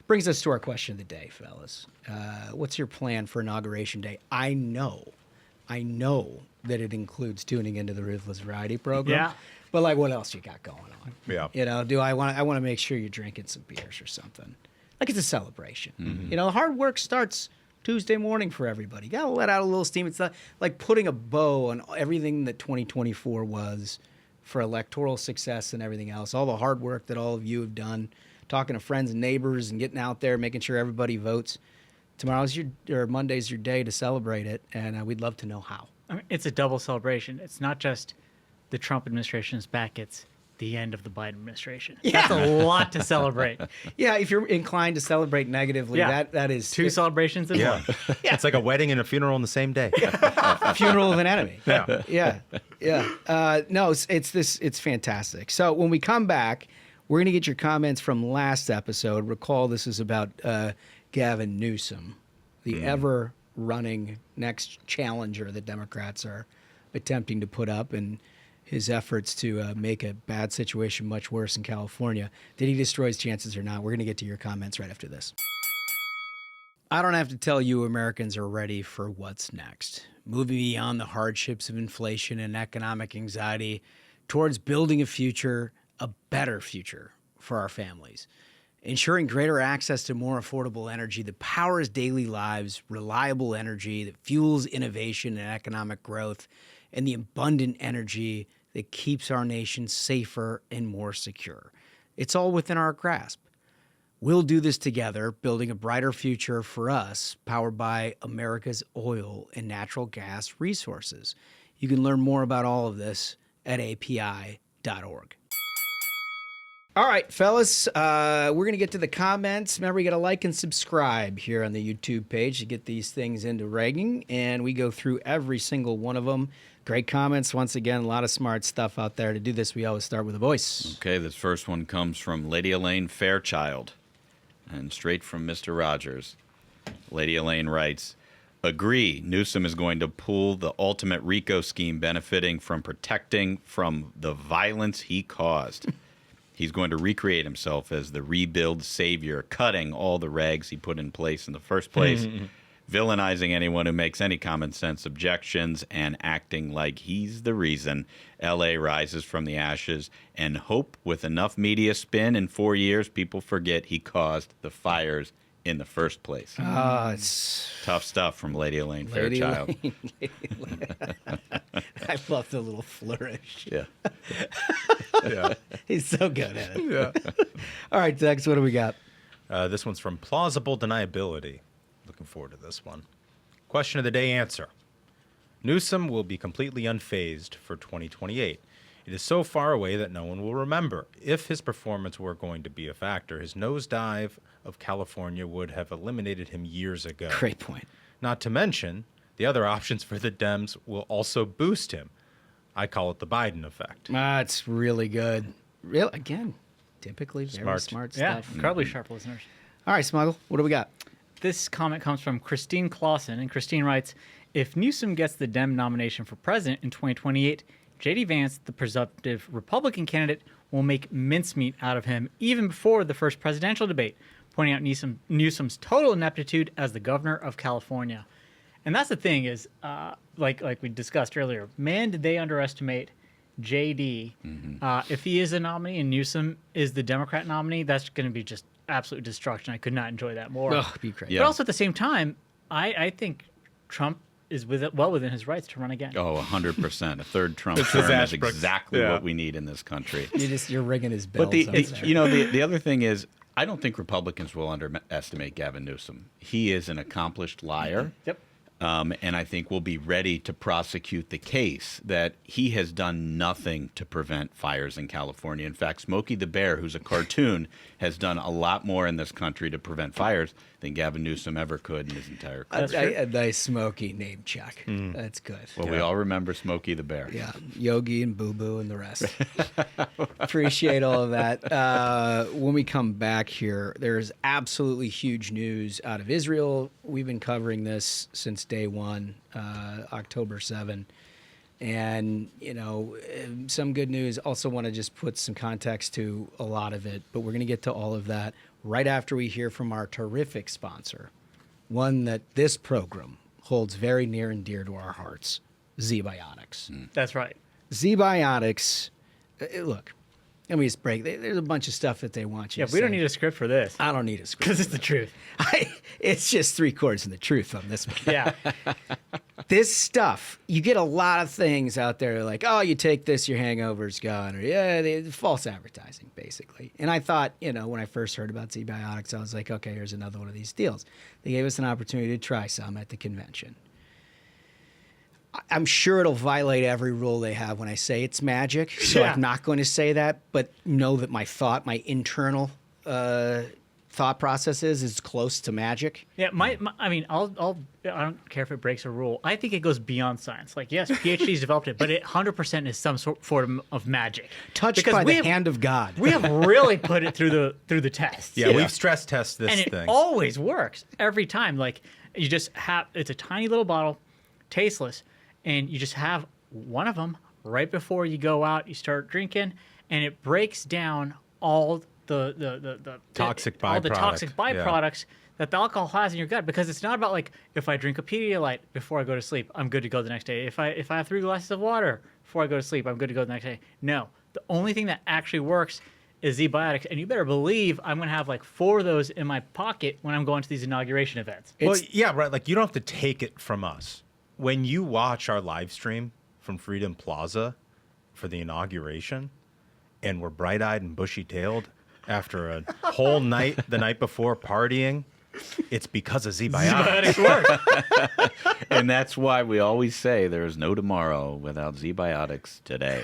S1: Brings us to our question of the day, fellas. What's your plan for Inauguration Day? I know that it includes tuning into the Ruthless Variety program.
S2: Yeah.
S1: But what else you got going on?
S4: Yeah.
S1: I want to make sure you're drinking some beers or something. Like it's a celebration.
S4: Mm-hmm.
S1: The hard work starts Tuesday morning for everybody. You got to let out a little steam. It's not like putting a bow on everything that 2024 was for electoral success and everything else. All the hard work that all of you have done, talking to friends and neighbors and getting out there, making sure everybody votes. Monday's your day to celebrate it, and we'd love to know how.
S2: It's a double celebration. It's not just the Trump administration is back. It's the end of the Biden administration. Yeah. That's a lot to celebrate.
S1: Yeah, if you're inclined to celebrate negatively, that is...
S2: Two celebrations in one.
S1: Yeah.
S4: It's like a wedding and a funeral on the same day.
S1: Funeral of an enemy.
S4: Yeah.
S1: No, it's fantastic. So when we come back, we're going to get your comments from last episode. Recall this is about Gavin Newsom, the ever-running next challenger that Democrats are attempting to put up, and his efforts to make a bad situation much worse in California. Did he destroy his chances or not? We're going to get to your comments right after this. I don't have to tell you Americans are ready for what's next. Moving beyond the hardships of inflation and economic anxiety towards building a future, a better future for our families. Ensuring greater access to more affordable energy that powers daily lives, reliable energy that fuels innovation and economic growth, and the abundant energy that keeps our nation safer and more secure. It's all within our grasp. We'll do this together, building a brighter future for us, powered by America's oil and natural gas resources. You can learn more about all of this at api.org. All right, fellas, we're going to get to the comments. Remember, you got to like and subscribe here on the YouTube page to get these things into ragging, and we go through every single one of them. Great comments. Once again, a lot of smart stuff out there. To do this, we always start with a voice.
S5: Okay, this first one comes from Lady Elaine Fairchild, and straight from Mr. Rogers. Lady Elaine writes, agree, Newsom is going to pull the ultimate RICO scheme benefiting from protecting from the violence he caused. He's going to recreate himself as the rebuild savior, cutting all the rags he put in place in the first place, villainizing anyone who makes any common sense objections, and acting like he's the reason L.A. rises from the ashes, and hope with enough media spin in 4 years, people forget he caused the fires in the first place.
S1: It's
S5: tough stuff from Lady Elaine Fairchild.
S1: I love the little flourish.
S5: Yeah.
S4: Yeah.
S1: He's so good at it.
S4: Yeah.
S1: All right, Dex, what do we got?
S4: This one's from Plausible Deniability. Looking forward to this one. Question of the day answer. Newsom will be completely unfazed for 2028. It is so far away that no one will remember. If his performance were going to be a factor, his nosedive of California would have eliminated him years ago.
S1: Great point.
S4: Not to mention, the other options for the Dems will also boost him. I call it the Biden effect.
S1: It's really good. Again, typically very smart stuff.
S2: Yeah, incredibly sharp listeners.
S1: All right, Smuggle, what do we got?
S2: This comment comes from Christine Clausen, and Christine writes, if Newsom gets the Dem nomination for president in 2028, J.D. Vance, the presumptive Republican candidate, will make mincemeat out of him even before the first presidential debate, pointing out Newsom's total ineptitude as the governor of California. And that's the thing is, like we discussed earlier, man, did they underestimate J.D. If he is a nominee and Newsom is the Democrat nominee, that's going to be just absolute destruction. I could not enjoy that more.
S1: It'd be crazy.
S2: But also at the same time, I think Trump is well within his rights to run again.
S5: Oh, 100%. A third Trump term is exactly what we need in this country.
S1: You're ringing his bells.
S5: But the other thing is, I don't think Republicans will underestimate Gavin Newsom. He is an accomplished liar.
S2: Yep.
S5: And I think we'll be ready to prosecute the case that he has done nothing to prevent fires in California. In fact, Smokey the Bear, who's a cartoon, has done a lot more in this country to prevent fires than Gavin Newsom ever could in his entire career.
S1: A nice Smokey name check. That's good.
S5: Well, we all remember Smokey the Bear.
S1: Yeah, Yogi and Boo Boo and the rest. Appreciate all of that. When we come back here, there's absolutely huge news out of Israel. We've been covering this since day one, October 7. And, some good news. Also want to just put some context to a lot of it, but we're going to get to all of that right after we hear from our terrific sponsor, one that this program holds very near and dear to our hearts, ZBiotics.
S2: That's right.
S1: ZBiotics, look, let me just break. There's a bunch of stuff that they want you to say.
S2: We don't need a script for this.
S1: I don't need a script.
S2: Because it's the truth.
S1: It's just 3 quarters of the truth on this one.
S2: Yeah.
S1: This stuff, you get a lot of things out there like, oh, you take this, your hangover's gone. Or, false advertising, basically. And I thought, when I first heard about ZBiotics, I was like, okay, here's another one of these deals. They gave us an opportunity to try some at the convention. I'm sure it'll violate every rule they have when I say it's magic, so I'm not going to say that, but know that my internal thought process is close to magic.
S2: Yeah, I don't care if it breaks a rule. I think it goes beyond science. Like, yes, PhDs developed it, but it 100% is some sort of magic.
S1: Touched by the hand of God.
S2: We have really put it through the tests.
S4: Yeah, we've stress tested this
S2: thing.
S4: And
S2: it always works every time. Like, you just have, it's a tiny little bottle, tasteless, and you just have one of them right before you go out, you start drinking, and it breaks down all the
S4: toxic byproducts.
S2: All the toxic byproducts that the alcohol has in your gut, because it's not about like, if I drink a Pedialyte before I go to sleep, I'm good to go the next day. If I have 3 glasses of water before I go to sleep, I'm good to go the next day. No, the only thing that actually works is ZBiotics, and you better believe I'm going to have like 4 of those in my pocket when I'm going to these inauguration events.
S4: Well, yeah, right. Like, you don't have to take it from us. When you watch our live stream from Freedom Plaza for the inauguration, and we're bright-eyed and bushy-tailed after a whole night the night before partying, it's because of ZBiotics.
S2: Work.
S5: And that's why we always say there is no tomorrow without ZBiotics today.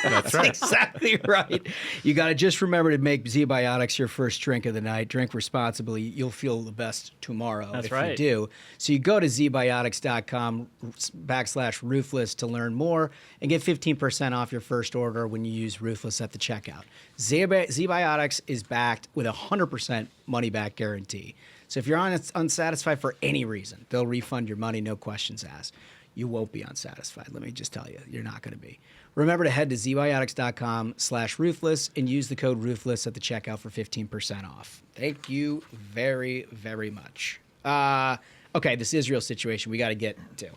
S1: That's right. Exactly right. You got to just remember to make ZBiotics your first drink of the night. Drink responsibly. You'll feel the best tomorrow if you do. So you go to zbiotics.com/ruthless to learn more and get 15% off your first order when you use Ruthless at the checkout. ZBiotics is backed with a 100% money-back guarantee. So if you're unsatisfied for any reason, they'll refund your money, no questions asked. You won't be unsatisfied. Let me just tell you, you're not going to be. Remember to head to zbiotics.com/ruthless and use the code ruthless at the checkout for 15% off. Thank you very, very much. Okay, this Israel situation we got to get to.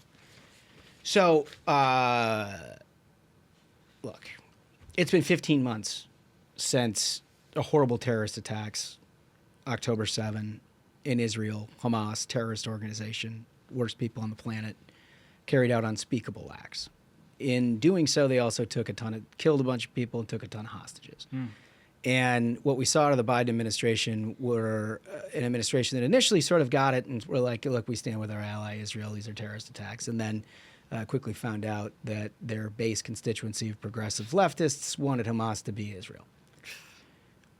S1: So, look, it's been 15 months since a horrible terrorist attacks, October 7, in Israel, Hamas, terrorist organization, worst people on the planet, carried out unspeakable acts. In doing so, they also killed a bunch of people and took a ton of hostages. And what we saw out of the Biden administration were an administration that initially sort of got it and were like, look, we stand with our ally Israel. These are terrorist attacks. And then quickly found out that their base constituency of progressive leftists wanted Hamas to be Israel.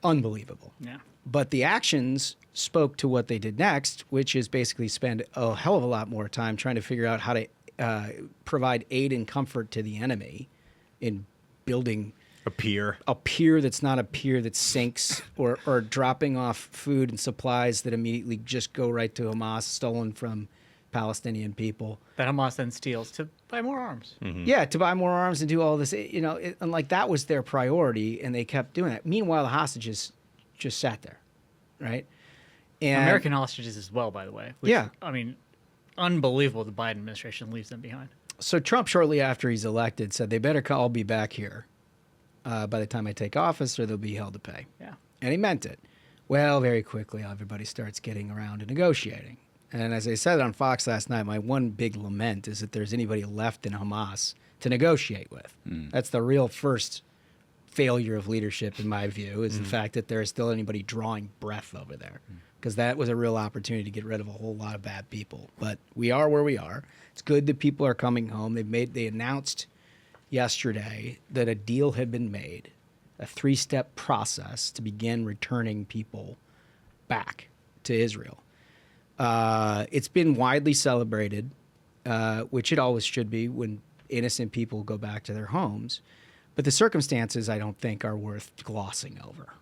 S1: Unbelievable.
S2: Yeah.
S1: But the actions spoke to what they did next, which is basically spend a hell of a lot more time trying to figure out how to provide aid and comfort to the enemy in building
S4: a pier
S1: that's not a pier that sinks, or dropping off food and supplies that immediately just go right to Hamas, stolen from Palestinian people.
S2: That Hamas then steals to buy more arms.
S1: Mm-hmm. Yeah, to buy more arms and do all this, and like that was their priority, and they kept doing that. Meanwhile, the hostages just sat there, right? And
S2: American hostages as well, by the way. Which,
S1: yeah.
S2: I mean, unbelievable the Biden administration leaves them behind.
S1: So Trump, shortly after he's elected, said they better all be back here by the time I take office, or they'll be held to pay.
S2: Yeah.
S1: And he meant it. Well, very quickly, everybody starts getting around to negotiating. And as I said on Fox last night, my one big lament is that there's anybody left in Hamas to negotiate with. That's the real first failure of leadership, in my view, is the fact that there is still anybody drawing breath over there. Because that was a real opportunity to get rid of a whole lot of bad people. But we are where we are. It's good that people are coming home. They announced yesterday that a deal had been made, a 3-step process to begin returning people back to Israel. It's been widely celebrated, which it always should be when innocent people go back to their homes. But the circumstances, I don't think, are worth glossing over.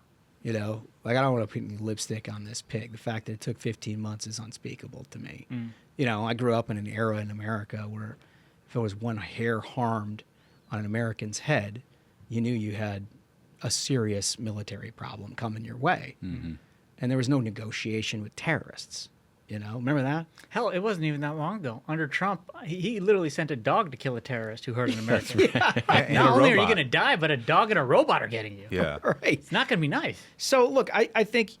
S1: I don't want to put any lipstick on this pig. The fact that it took 15 months is unspeakable to me. I grew up in an era in America where if there was one hair harmed on an American's head, you knew you had a serious military problem coming your way. And there was no negotiation with terrorists. Remember that?
S2: Hell, it wasn't even that long ago. Under Trump, he literally sent a dog to kill a terrorist who hurt an American. Not only are you going to die, but a dog and a robot are getting you.
S4: Yeah.
S1: Right.
S2: It's not going to be nice.
S1: So, look, I think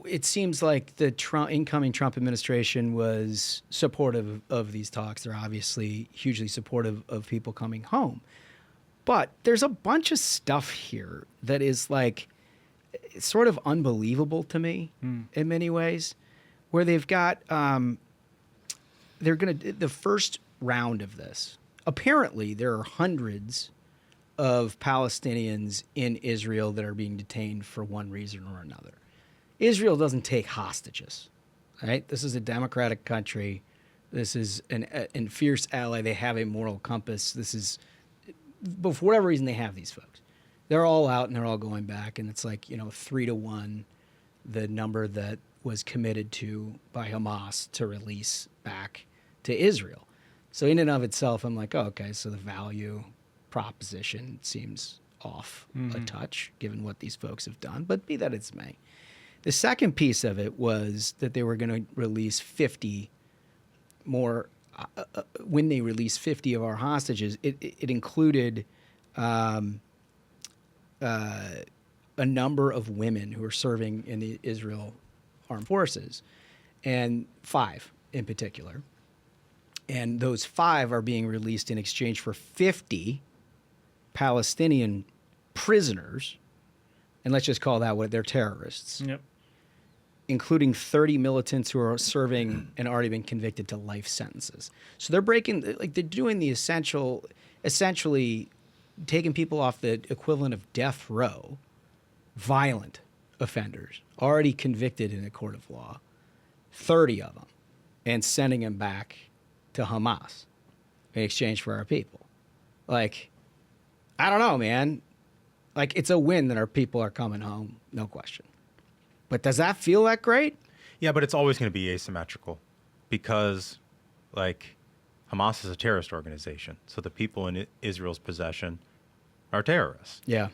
S1: it seems like the incoming Trump administration was supportive of these talks. They're obviously hugely supportive of people coming home. But there's a bunch of stuff here that is like sort of unbelievable to me in many ways, where they've got they're going to the first round of this. Apparently, there are hundreds of Palestinians in Israel that are being detained for one reason or another. Israel doesn't take hostages, right? This is a democratic country. This is an fierce ally. They have a moral compass. But for whatever reason, they have these folks. They're all out and they're all going back, and it's like 3-1, the number that was committed to by Hamas to release back to Israel. So in and of itself, I'm like, oh, okay, so the value proposition seems off a touch, given what these folks have done. But be that as may. The second piece of it was that they were going to release 50 more. When they released 50 of our hostages, it included a number of women who are serving in the Israel Armed Forces, and 5 in particular. And those 5 are being released in exchange for 50 Palestinian prisoners, and let's just call that what they're terrorists.
S2: Yep.
S1: Including 30 militants who are serving and already been convicted to life sentences. So they're they're doing the essentially taking people off the equivalent of death row, violent offenders, already convicted in a court of law, 30 of them, and sending them back to Hamas in exchange for our people. Like, I don't know, man. Like, it's a win that our people are coming home, no question. But does that feel that great?
S4: Yeah, but it's always going to be asymmetrical because, like, Hamas is a terrorist organization. So the people in Israel's possession are terrorists.
S1: Yeah.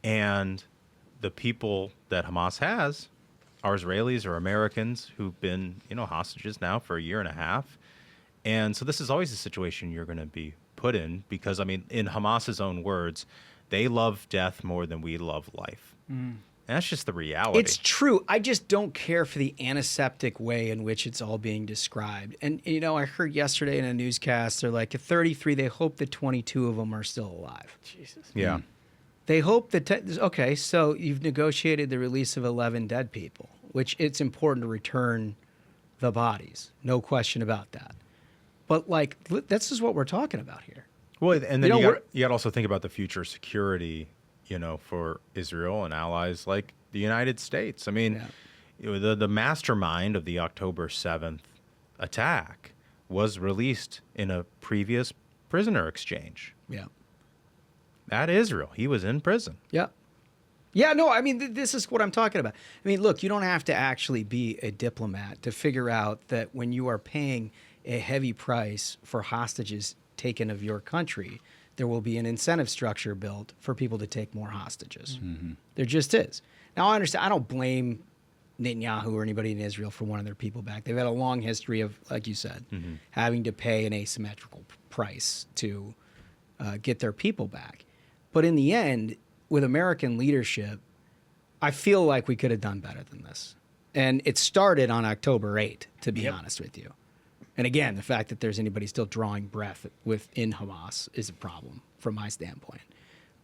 S4: And the people that Hamas has are Israelis or Americans who've been, hostages now for a year and a half. And so this is always a situation you're going to be put in because, in Hamas's own words, they love death more than we love life. And that's just the reality.
S1: It's true. I just don't care for the antiseptic way in which it's all being described. And, I heard yesterday in a newscast, they're like, at 33, they hope that 22 of them are still alive.
S2: Jesus.
S4: Yeah.
S1: They hope that, okay, so you've negotiated the release of 11 dead people, which it's important to return the bodies. No question about that. But, like, this is what we're talking about here.
S4: Well, and then you got to also think about the future security, for Israel and allies like the United States. I mean, the mastermind of the October 7th attack was released in a previous prisoner exchange.
S1: Yeah.
S4: At Israel. He was in prison.
S1: Yeah. Yeah, no, I mean, this is what I'm talking about. I mean, look, you don't have to actually be a diplomat to figure out that when you are paying a heavy price for hostages taken of your country, there will be an incentive structure built for people to take more hostages. Mm-hmm. There just is. Now, I understand. I don't blame Netanyahu or anybody in Israel for wanting their people back. They've had a long history of, like you said, having to pay an asymmetrical price to get their people back. But in the end, with American leadership, I feel like we could have done better than this. And it started on October 8th, to be honest with you. And again, the fact that there's anybody still drawing breath within Hamas is a problem from my standpoint.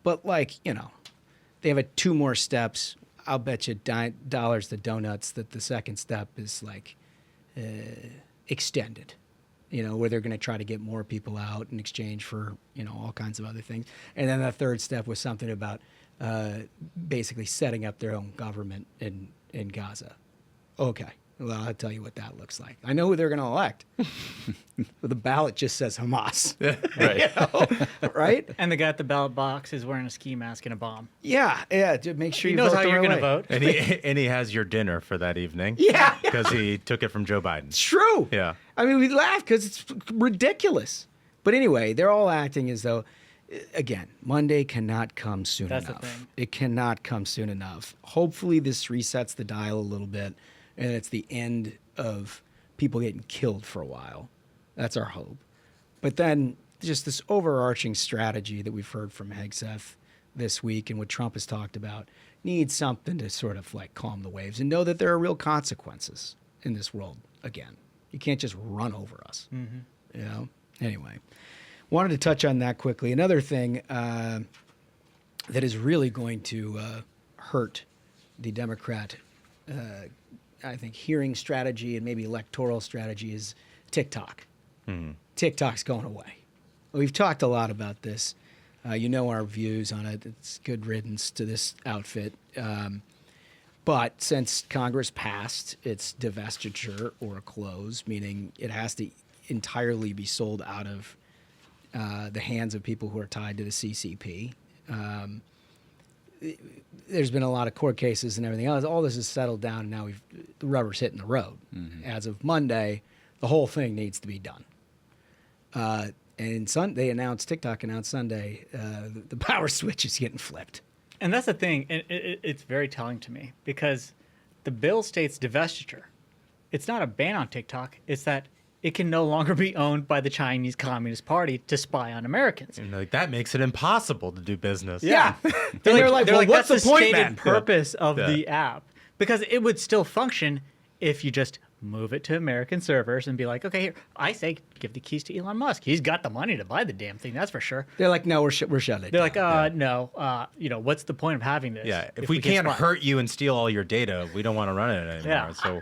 S1: But, like, they have 2 more steps. I'll bet you dollars to donuts that the second step is, like, extended, where they're going to try to get more people out in exchange for, all kinds of other things. And then the third step was something about basically setting up their own government in Gaza. Okay. Well, I'll tell you what that looks like. I know who they're going to elect. But the ballot just says Hamas.
S2: Right.
S1: Right?
S2: And the guy at the ballot box is wearing a ski mask and a bomb.
S1: Yeah. To make sure
S2: he knows how you're going to vote.
S4: And he has your dinner for that evening.
S1: Yeah.
S4: Because he took it from Joe Biden.
S1: It's true.
S4: Yeah.
S1: I mean, we laugh because it's ridiculous. But anyway, they're all acting as though, again, Monday cannot come soon enough.
S2: That's the thing.
S1: It cannot come soon enough. Hopefully this resets the dial a little bit. And it's the end of people getting killed for a while. That's our hope. But then just this overarching strategy that we've heard from Hegseth this week and what Trump has talked about needs something to sort of like calm the waves and know that there are real consequences in this world again. You can't just run over us. Mm-hmm. Anyway, wanted to touch on that quickly. Another thing that is really going to hurt the Democrat I think hearing strategy and maybe electoral strategy is TikTok. TikTok's going away. We've talked a lot about this. Our views on it. It's good riddance to this outfit. But since Congress passed its divestiture or close, meaning it has to entirely be sold out of the hands of people who are tied to the CCP, there's been a lot of court cases and everything else. All this is settled down, and now the rubber's hitting the road. Mm-hmm. As of Monday, the whole thing needs to be done. And TikTok announced Sunday, the power switch is getting flipped.
S2: And that's the thing. It's very telling to me because the bill states divestiture. It's not a ban on TikTok. It's that it can no longer be owned by the Chinese Communist Party to spy on Americans.
S4: And that makes it impossible to do business.
S2: Yeah. they're like, what's the stated purpose of the app? Because it would still function if you just move it to American servers and be like, okay, here, I say give the keys to Elon Musk. He's got the money to buy the damn thing, that's for sure.
S1: They're like, no, we're shutting it
S2: They're
S1: down.
S2: like, no, what's the point of having this?
S4: Yeah, if we can't hurt you and steal all your data, we don't want to run it anymore.
S2: Yeah.
S4: So...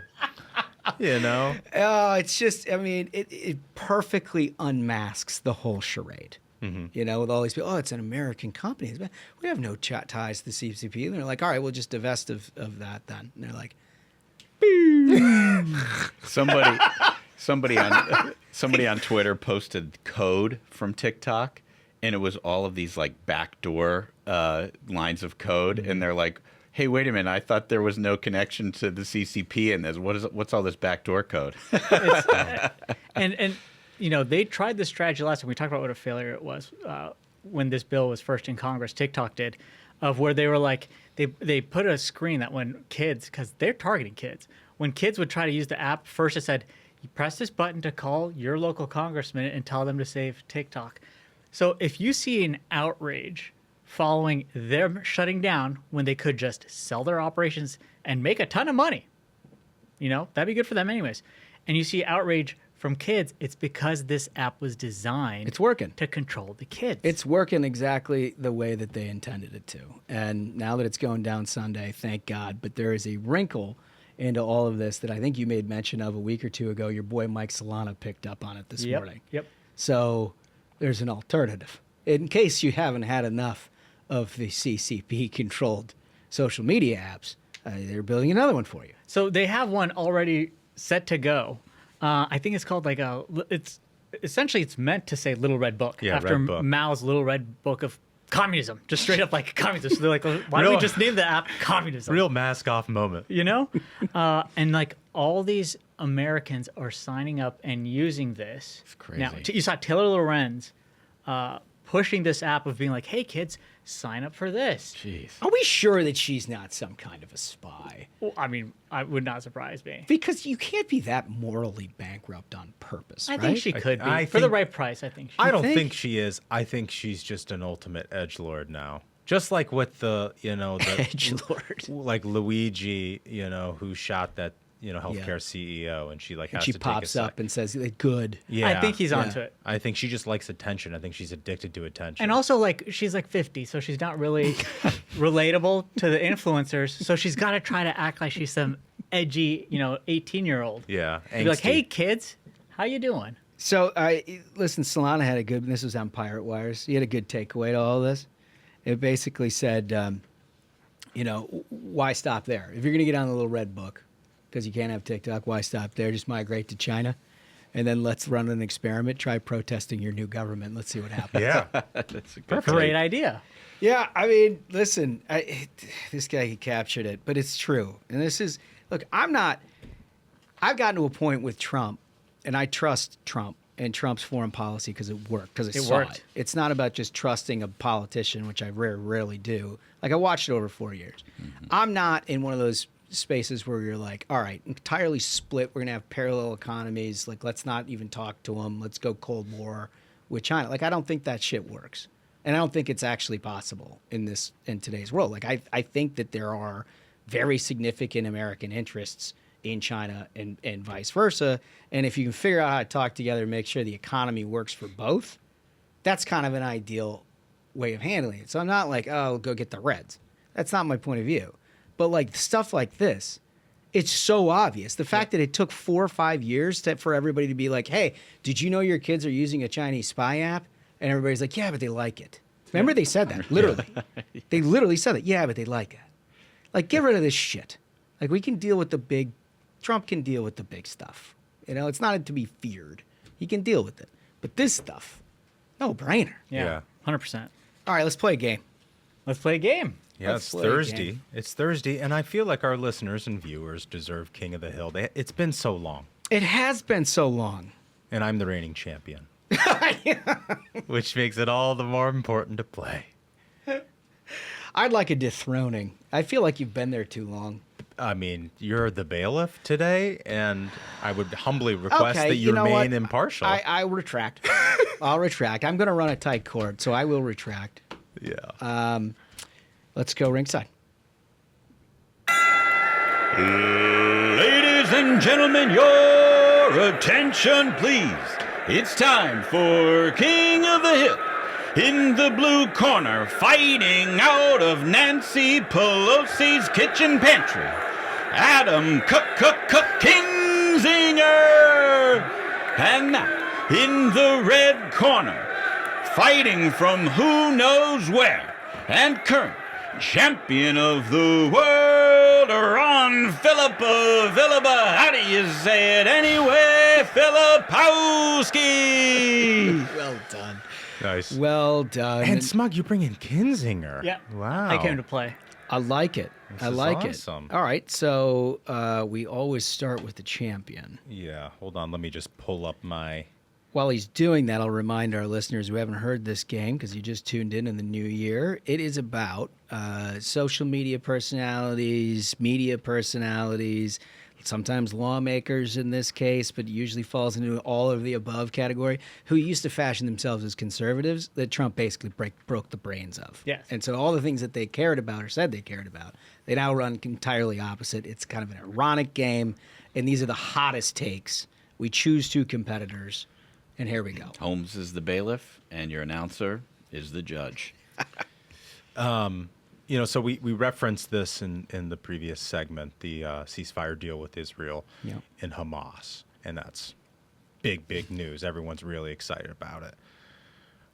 S1: it's just, I mean, it perfectly unmasks the whole charade. Mm-hmm. With all these people, it's an American company. We have no ties to the CCP. And they're like, all right, we'll just divest of that then. And they're like,
S5: somebody on Twitter posted code from TikTok, and it was all of these like backdoor lines of code, and they're like, hey, wait a minute, I thought there was no connection to the CCP in this. What's all this backdoor code?
S2: And they tried this strategy last time. We talked about what a failure it was when this bill was first in Congress, TikTok did, of where they were like, they put a screen that when kids, because they're targeting kids, when kids would try to use the app, first it said, you press this button to call your local congressman and tell them to save TikTok. So if you see an outrage following them shutting down when they could just sell their operations and make a ton of money, that'd be good for them anyways. And you see outrage from kids, it's because this app was designed.
S1: It's working
S2: to control the kids.
S1: It's working exactly the way that they intended it to. And now that it's going down Sunday, thank God. But there is a wrinkle into all of this that I think you made mention of a week or two ago. Your boy Mike Solana picked up on it this morning.
S2: Yep.
S1: So there's an alternative. In case you haven't had enough of the CCP-controlled social media apps, they're building another one for you.
S2: So they have one already set to go. I think it's called it's meant to say Little Red Book after
S4: Red Book.
S2: Mao's Little Red Book of Communism, just straight up like communism. So they're like, why don't we just name the app Communism?
S4: Real mask off moment.
S2: You know? And like all these Americans are signing up and using this.
S5: It's crazy.
S2: Now, you saw Taylor Lorenz pushing this app of being like, hey, kids, sign up for this.
S5: Jeez.
S1: Are we sure that she's not some kind of a spy?
S2: Well, I mean, it would not surprise me.
S1: Because you can't be that morally bankrupt on purpose,
S2: I
S1: right?
S2: think she could be.
S4: I
S2: For the
S4: think-
S2: right price, I think.
S4: I don't think she is. I think she's just an ultimate edgelord now. Just like with the
S1: edgelord,
S4: like Luigi, who shot that healthcare CEO, and she has
S1: she
S4: to
S1: pops
S4: take
S1: up and says, "Good."
S4: Yeah,
S2: I think he's onto it.
S4: I think she just likes attention. I think she's addicted to attention.
S2: And also, like, she's like 50, so she's not really relatable to the influencers. So she's got to try to act like she's some edgy, 18-year-old.
S4: Yeah,
S2: Be like,
S4: angsty.
S2: hey, kids, how you doing?
S1: So, listen, Solana had a good, this was on Pirate Wires, he had a good takeaway to all this. It basically said, why stop there? If you're going to get on the Little Red Book, because you can't have TikTok, why stop there? Just migrate to China, and then let's run an experiment. Try protesting your new government. Let's see what happens.
S4: Yeah,
S5: That's a good
S2: Great idea.
S1: Yeah, I mean, listen, this guy, he captured it, but it's true. And this is, look, I've gotten to a point with Trump, and I trust Trump and Trump's foreign policy because it worked, because I saw
S2: worked.
S1: it. It's not about just trusting a politician, which I rarely do. Like, I watched it over 4 years. Mm-hmm. I'm not in one of those spaces where you're like, all right, entirely split. We're going to have parallel economies. Like, let's not even talk to them. Let's go Cold War with China. Like, I don't think that shit works. And I don't think it's actually possible in today's world. Like, I think that there are very significant American interests in China and vice versa. And if you can figure out how to talk together and make sure the economy works for both, that's kind of an ideal way of handling it. So I'm not like, oh, go get the Reds. That's not my point of view. But like stuff like this, it's so obvious. The fact that it took 4 or 5 years for everybody to be like, hey, did you know your kids are using a Chinese spy app? And everybody's like, yeah, but they like it. Remember they said that, literally. They literally said that. Yeah, but they like it. Like, get rid of this shit. Like, we can deal with Trump can deal with the big stuff. It's not to be feared. He can deal with it. But this stuff, no brainer.
S2: Yeah. 100%.
S1: All right, let's play a game.
S2: Let's play a game.
S4: Yeah,
S1: Let's
S4: it's
S1: play a
S4: Thursday.
S1: game.
S4: It's Thursday, and I feel like our listeners and viewers deserve King of the Hill. It's been so long,
S1: It has been so long.
S4: and I'm the reigning champion, which makes it all the more important to play.
S1: I'd like a dethroning. I feel like you've been there too long.
S4: I mean, you're the bailiff today, and I would humbly request that you
S1: know what?
S4: remain impartial.
S1: I retract. I'll retract. I'm going to run a tight court, so I will retract.
S4: Yeah.
S1: Let's go ringside.
S3: Ladies and gentlemen, your attention, please. It's time for King of the Hill. In the blue corner, fighting out of Nancy Pelosi's kitchen pantry, Adam Kinzinger. And now, in the red corner, fighting from who knows where, and current champion of the world, Ron Philippa. How do you say it anyway? Filipowski.
S1: Well done.
S4: Nice.
S1: Well done.
S4: And Smug, you bring in Kinzinger.
S2: Yeah.
S4: Wow.
S2: I came to play.
S1: I like it.
S4: This
S1: I
S4: is
S1: like
S4: awesome.
S1: it. All right, so we always start with the champion.
S4: Yeah. Hold on. Let me just pull up my...
S1: While he's doing that, I'll remind our listeners who haven't heard this game, because you just tuned in the new year, it is about social media personalities, media personalities, sometimes lawmakers in this case, but usually falls into all of the above category, who used to fashion themselves as conservatives that Trump basically broke the brains of.
S2: Yes.
S1: And so all the things that they cared about or said they cared about, they now run entirely opposite. It's kind of an ironic game, and these are the hottest takes We choose 2 competitors, and here we go.
S5: Holmes is the bailiff, and your announcer is the judge.
S4: So we referenced this in the previous segment, the ceasefire deal with Israel and Hamas, and that's big news. Everyone's really excited about it.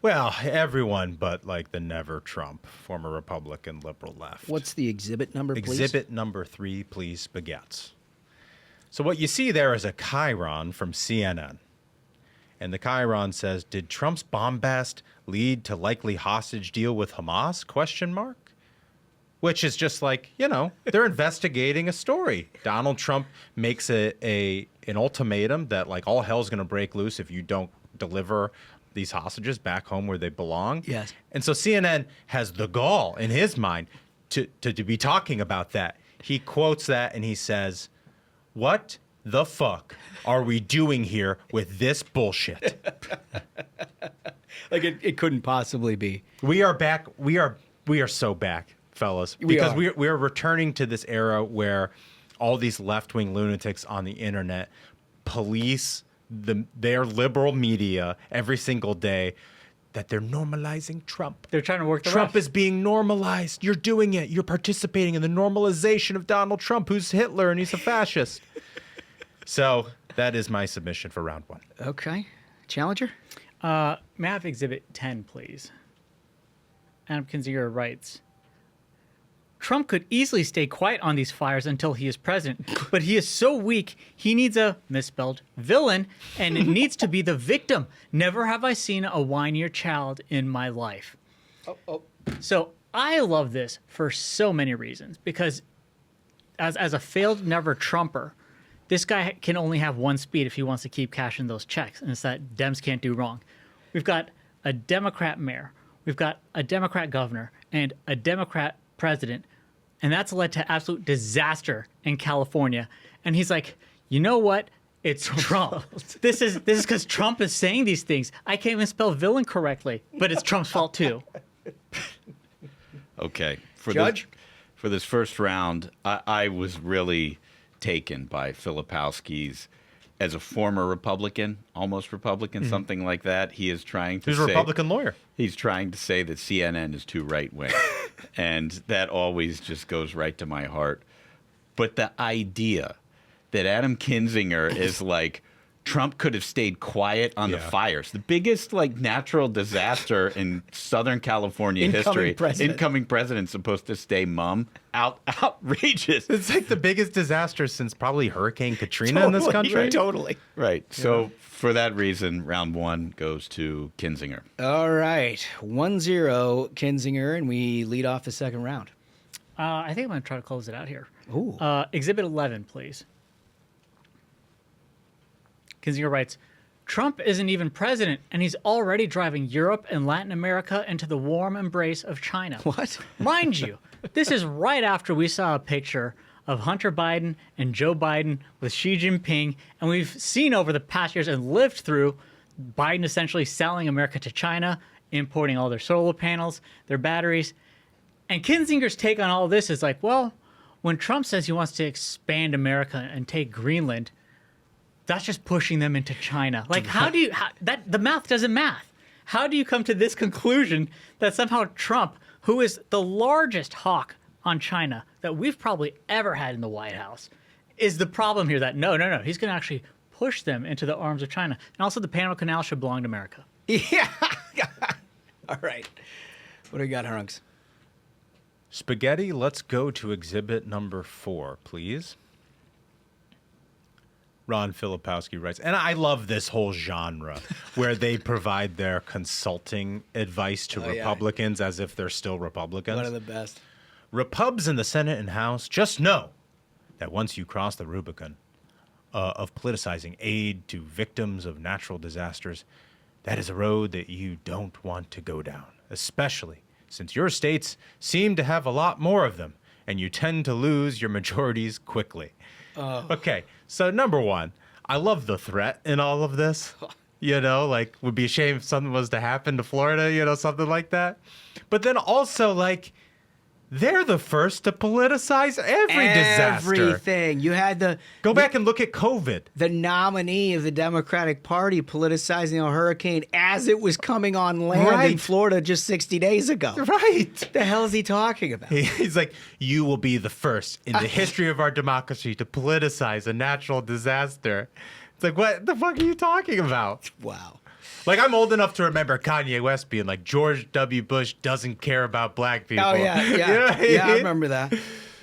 S4: Well, everyone but like the never Trump, former Republican liberal left.
S1: What's the exhibit number, please?
S4: Exhibit number 3, please, baguettes. So what you see there is a chyron from CNN. And the chyron says, did Trump's bombast lead to likely hostage deal with Hamas? ? Which is just like, they're investigating a story. Donald Trump makes an ultimatum that like all hell's going to break loose if you don't deliver these hostages back home where they belong.
S1: Yes.
S4: And so CNN has the gall in his mind to be talking about that. He quotes that and he says, what the fuck are we doing here with this bullshit?
S1: Like it couldn't possibly be.
S4: We are back. We are so back, fellas, because we are returning to this era where all these left-wing lunatics on the internet police their liberal media every single day that they're normalizing Trump.
S2: They're trying to work the
S4: Trump is being normalized. You're doing it. You're participating in the normalization of Donald Trump, who's Hitler and he's a fascist. So that is my submission for round 1.
S1: Okay. Challenger?
S2: May I have Exhibit 10, please? Adam Kinzinger writes, Trump could easily stay quiet on these fires until he is president, but he is so weak, he needs a, misspelled, villain, and it needs to be the victim. Never have I seen a whinier child in my life. So I love this for so many reasons, because as a failed never Trumper, this guy can only have one speed if he wants to keep cashing those checks, and it's that Dems can't do wrong. We've got a Democrat mayor, we've got a Democrat governor, and a Democrat president, and that's led to absolute disaster in California. And he's like, you know what? It's Trump. This is because Trump is saying these things. I can't even spell villain correctly, but it's Trump's fault too.
S5: Okay,
S1: Judge?
S5: For this first round, I was really taken by Filipowski's, as a former Republican, almost Republican, something like that. He is trying to
S4: He's a Republican lawyer.
S5: He's trying to say that CNN is too right-wing. And that always just goes right to my heart. But the idea that Adam Kinzinger is like, Trump could have stayed quiet on the fires. The biggest natural disaster in Southern California history. Incoming president supposed to stay mum. Outrageous.
S4: It's like the biggest disaster since probably Hurricane Katrina in this country.
S1: Totally.
S5: Right. So for that reason, round 1 goes to Kinzinger.
S1: All right. 1-0 Kinzinger, and we lead off the second round.
S2: I think I'm going to try to close it out here.
S1: Ooh.
S2: Exhibit 11, please. Kinzinger writes, Trump isn't even president, and he's already driving Europe and Latin America into the warm embrace of China.
S1: What?
S2: Mind you, this is right after we saw a picture of Hunter Biden and Joe Biden with Xi Jinping, and we've seen over the past years and lived through Biden essentially selling America to China, importing all their solar panels, their batteries. And Kinzinger's take on all this is like, well, when Trump says he wants to expand America and take Greenland, that's just pushing them into China. Like, the math doesn't math. How do you come to this conclusion that somehow Trump, who is the largest hawk on China that we've probably ever had in the White House, is the problem here? That no, he's going to actually push them into the arms of China. And also the Panama Canal should belong to America.
S1: Yeah. All right. What do we got, Hunks?
S4: Spaghetti, let's go to exhibit number 4, please. Ron Filipowski writes, and I love this whole genre where they provide their consulting advice to Republicans as if they're still Republicans.
S1: One of the best.
S4: Repubs in the Senate and House, just know that once you cross the Rubicon of politicizing aid to victims of natural disasters, that is a road that you don't want to go down, especially since your states seem to have a lot more of them, and you tend to lose your majorities quickly. Okay, so number 1, I love the threat in all of this. Would be a shame if something was to happen to Florida, something like that. But then also, They're the first to politicize every disaster.
S1: Everything. You had
S4: Go back and look at COVID.
S1: The nominee of the Democratic Party politicizing a hurricane as it was coming on land in Florida just 60 days ago.
S4: Right.
S1: The hell is he talking about?
S4: He's like, you will be the first in the history of our democracy to politicize a natural disaster. It's like, what the fuck are you talking about?
S1: Wow.
S4: Like, I'm old enough to remember Kanye West being like, George W. Bush doesn't care about black people.
S1: Oh, yeah.
S4: Yeah,
S1: I remember that.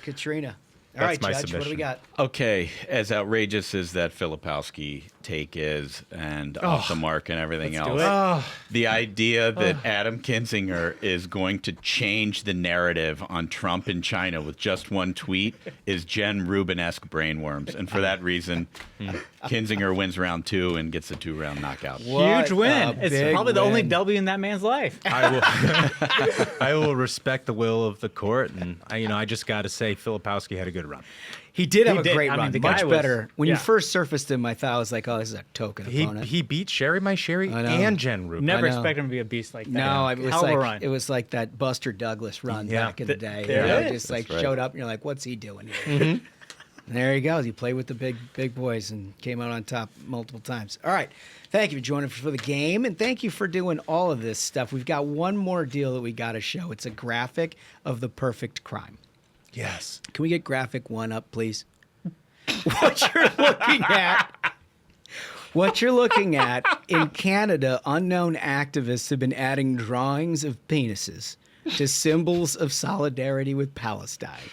S1: Katrina. All right,
S4: my
S1: Judge, what do we got?
S5: Okay, as outrageous as that Filipowski take is and off the mark and everything else, the idea that Adam Kinzinger is going to change the narrative on Trump in China with just one tweet is Jen Rubin-esque brainworms. And for that reason, Kinzinger wins round 2 and gets a 2-round knockout.
S2: Huge win. It's probably the only W in that man's life.
S4: I will respect the will of the court, and I just got to say, Filipowski had a good run.
S1: He did have a great run.
S2: The
S1: Much
S2: guy
S1: better. When you first surfaced him, I thought I was like, oh, this is a token opponent.
S4: He beat Sherry My Sherry and Jen Rubin.
S2: Never expect him to be a beast like that.
S1: No, it was like that Buster Douglas run back in the day. Just showed up and you're like, what's he doing here? And there he goes. He played with the big boys and came out on top multiple times. All right. Thank you for joining us for the game, and thank you for doing all of this stuff. We've got one more deal that we got to show. It's a graphic of the perfect crime.
S4: Yes.
S1: Can we get graphic 1 up, please? What you're looking at in Canada, unknown activists have been adding drawings of penises to symbols of solidarity with Palestine.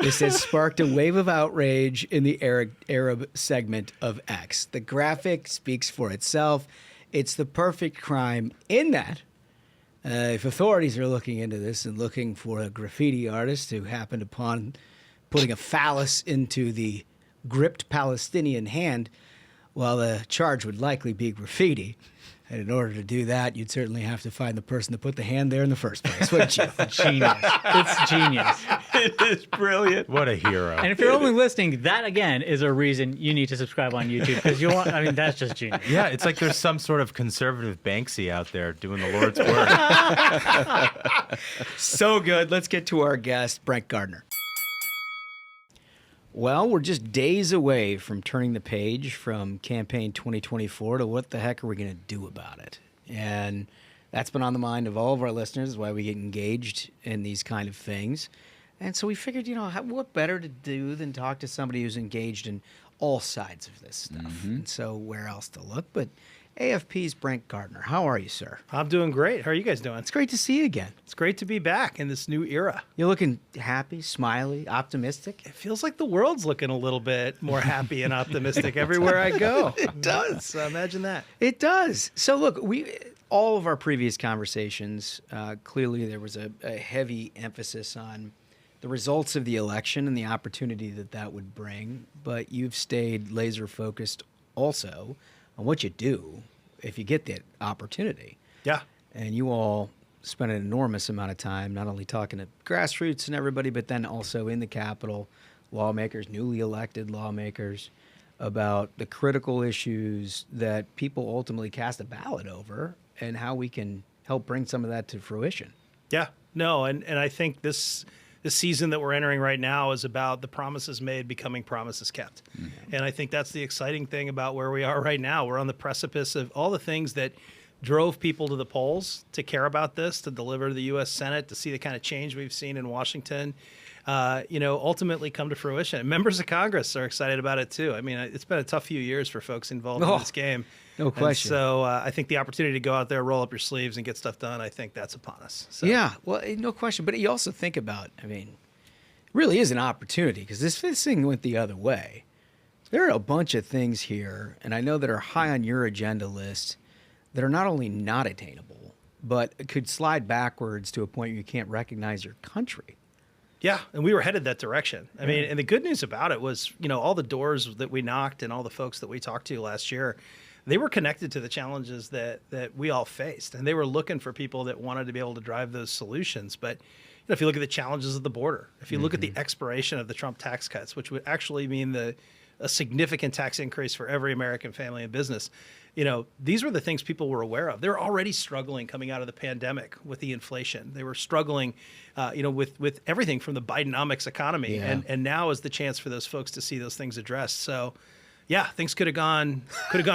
S1: This has sparked a wave of outrage in the Arab segment of X. The graphic speaks for itself. It's the perfect crime in that if authorities are looking into this and looking for a graffiti artist who happened upon putting a phallus into the gripped Palestinian hand, well, the charge would likely be graffiti. And in order to do that, you'd certainly have to find the person that put the hand there in the first place, wouldn't you?
S2: Genius. It's genius.
S5: It is brilliant.
S4: What a hero.
S2: And if you're only listening, that, again, is a reason you need to subscribe on YouTube. Because that's just genius.
S4: Yeah, it's like there's some sort of conservative Banksy out there doing the Lord's work.
S1: So good. Let's get to our guest, Brent Gardner. Well, we're just days away from turning the page from campaign 2024 to what the heck are we going to do about it? And that's been on the mind of all of our listeners, why we get engaged in these kind of things. And so we figured, what better to do than talk to somebody who's engaged in all sides of this stuff. And so where else to look but AFP's Brent Gardner. How are you, sir?
S12: I'm doing great. How are you guys doing?
S1: It's great to see you again.
S12: It's great to be back in this new era.
S1: You're looking happy, smiley, optimistic.
S12: It feels like the world's looking a little bit more happy and optimistic everywhere I go.
S1: It does.
S12: Imagine that.
S1: It does. So look, all of our previous conversations, clearly there was a heavy emphasis on the results of the election and the opportunity that would bring. But you've stayed laser focused also on what you do if you get that opportunity.
S12: Yeah.
S1: And you all spent an enormous amount of time not only talking to grassroots and everybody, but then also in the Capitol, lawmakers, newly elected lawmakers, about the critical issues that people ultimately cast a ballot over and how we can help bring some of that to fruition.
S12: Yeah. No, and I think this season that we're entering right now is about the promises made becoming promises kept. And I think that's the exciting thing about where we are right now. We're on the precipice of all the things that drove people to the polls to care about this, to deliver to the U.S. Senate, to see the kind of change we've seen in Washington, ultimately come to fruition. Members of Congress are excited about it too. I mean, it's been a tough few years for folks involved in this game.
S1: No question.
S12: And so I think the opportunity to go out there, roll up your sleeves and get stuff done, I think that's upon us. So.
S1: Yeah, well, no question. But you also think about, it really is an opportunity because this thing went the other way. There are a bunch of things here, and I know that are high on your agenda list that are not only not attainable, but could slide backwards to a point where you can't recognize your country.
S12: Yeah, and we were headed that direction. I mean, and the good news about it was, all the doors that we knocked and all the folks that we talked to last year, they were connected to the challenges that we all faced. And they were looking for people that wanted to be able to drive those solutions. But if you look at the challenges of the border, if you look at the expiration of the Trump tax cuts, which would actually mean the a significant tax increase for every American family and business. These were the things people were aware of. They're already struggling coming out of the pandemic with the inflation. They were struggling, with everything from the Bidenomics economy.
S1: Yeah.
S12: And now is the chance for those folks to see those things addressed. So, yeah, things could have gone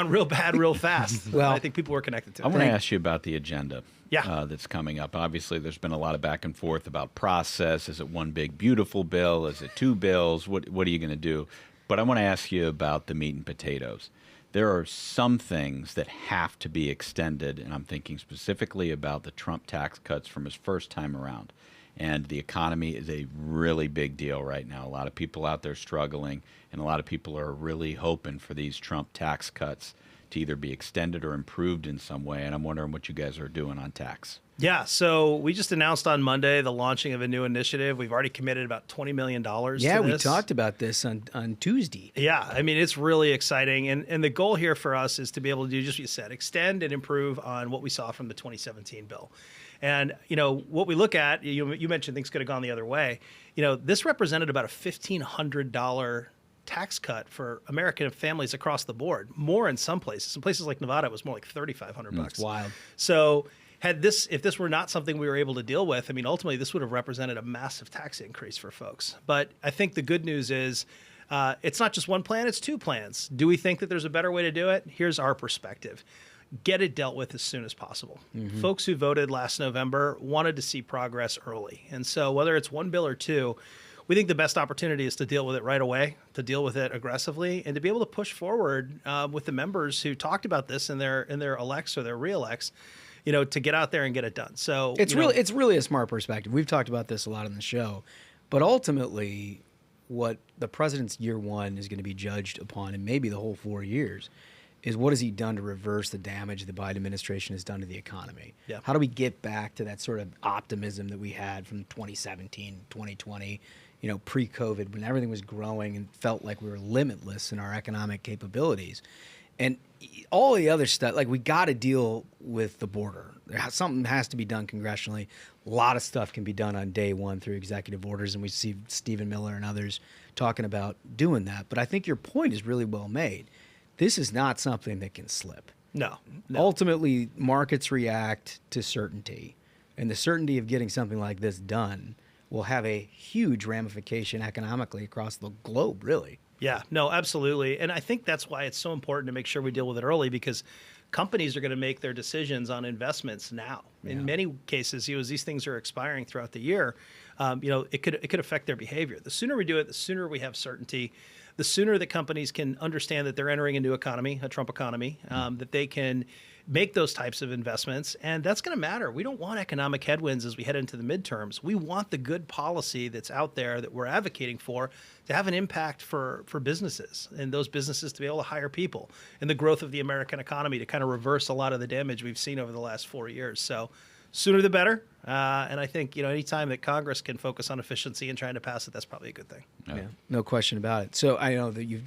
S12: real bad real fast.
S1: Well,
S12: I think people were connected to it.
S5: I want to ask you about the agenda.
S12: Yeah.
S5: That's coming up. Obviously, there's been a lot of back and forth about process. Is it one big, beautiful bill? Is it two bills? What are you going to do? But I want to ask you about the meat and potatoes. There are some things that have to be extended, and I'm thinking specifically about the Trump tax cuts from his first time around. And the economy is a really big deal right now. A lot of people out there struggling, and a lot of people are really hoping for these Trump tax cuts to either be extended or improved in some way. And I'm wondering what you guys are doing on tax.
S12: Yeah, so we just announced on Monday the launching of a new initiative. We've already committed about $20 million to this.
S1: We talked about this on Tuesday.
S12: Yeah, I mean, it's really exciting. And the goal here for us is to be able to do just what you said, extend and improve on what we saw from the 2017 bill. And, what we look at, you mentioned things could have gone the other way. This represented about a $1,500 tax cut for American families across the board, more in some places. In places like Nevada, it was more like $3,500.
S1: That's wild.
S12: So if this were not something we were able to deal with, I mean, ultimately this would have represented a massive tax increase for folks. But I think the good news is it's not just one plan, it's two plans. Do we think that there's a better way to do it? Here's our perspective. Get it dealt with as soon as possible. Mm-hmm. Folks who voted last November wanted to see progress early. And so whether it's one bill or two, we think the best opportunity is to deal with it right away, to deal with it aggressively, and to be able to push forward with the members who talked about this in their elects or their re-elects, to get out there and get it done. So
S1: it's really a smart perspective. We've talked about this a lot on the show, but ultimately, what the president's year one is going to be judged upon, and maybe the whole 4 years, is what has he done to reverse the damage the Biden administration has done to the economy?
S12: Yeah.
S1: How do we get back to that sort of optimism that we had from 2017, 2020, pre-COVID, when everything was growing and felt like we were limitless in our economic capabilities? And all the other stuff, like we got to deal with the border. Something has to be done congressionally. A lot of stuff can be done on day one through executive orders, and we see Stephen Miller and others talking about doing that. But I think your point is really well made. This is not something that can slip.
S12: No.
S1: Ultimately, markets react to certainty, and the certainty of getting something like this done will have a huge ramification economically across the globe, really.
S12: Yeah, no, absolutely. And I think that's why it's so important to make sure we deal with it early, because companies are going to make their decisions on investments now. Yeah. In many cases, as these things are expiring throughout the year, it could affect their behavior. The sooner we do it, the sooner we have certainty. The sooner that companies can understand that they're entering a new economy, a Trump economy, that they can make those types of investments. And that's going to matter. We don't want economic headwinds as we head into the midterms. We want the good policy that's out there that we're advocating for to have an impact for businesses, and those businesses to be able to hire people, and the growth of the American economy to kind of reverse a lot of the damage we've seen over the last 4 years. So sooner the better. And I think, anytime that Congress can focus on efficiency and trying to pass it, that's probably a good thing.
S1: Yeah, no question about it. So I know that you've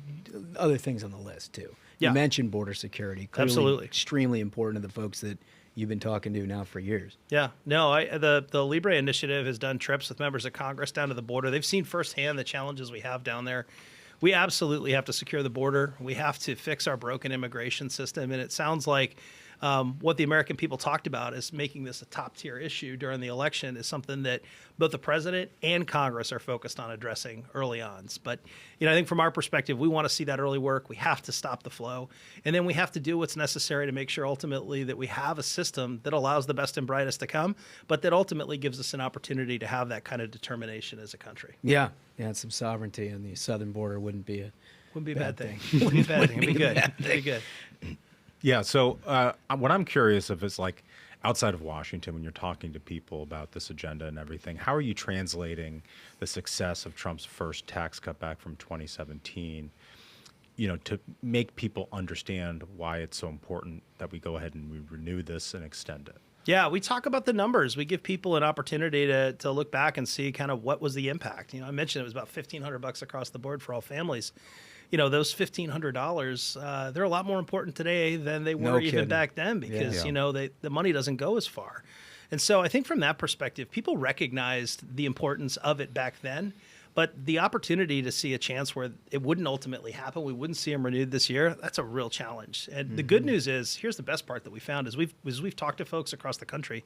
S1: other things on the list too. You mentioned border security. Clearly
S12: absolutely.
S1: Extremely important to the folks that you've been talking to now for years.
S12: Yeah, no, the Libre Initiative has done trips with members of Congress down to the border. They've seen firsthand the challenges we have down there. We absolutely have to secure the border. We have to fix our broken immigration system. And it sounds like what the American people talked about is making this a top-tier issue during the election is something that both the president and Congress are focused on addressing early on. But, I think from our perspective, we want to see that early work. We have to stop the flow. And then we have to do what's necessary to make sure ultimately that we have a system that allows the best and brightest to come, but that ultimately gives us an opportunity to have that kind of determination as a country.
S1: Yeah, and some sovereignty on the southern border wouldn't be a
S12: bad thing. Wouldn't be a bad thing. It'd be good. It'd be good.
S4: Yeah. So what I'm curious of is, like, outside of Washington, when you're talking to people about this agenda and everything, how are you translating the success of Trump's first tax cut back from 2017, to make people understand why it's so important that we go ahead and we renew this and extend it?
S12: Yeah, we talk about the numbers. We give people an opportunity to look back and see kind of what was the impact. I mentioned it was about $1,500 across the board for all families. Those $1,500, they're a lot more important today than they were even back then, because, the money doesn't go as far. And so I think from that perspective, people recognized the importance of it back then, But the opportunity to see a chance where it wouldn't ultimately happen, we wouldn't see him renewed this year, that's a real challenge. And the good news is, here's the best part that we found, is we've talked to folks across the country,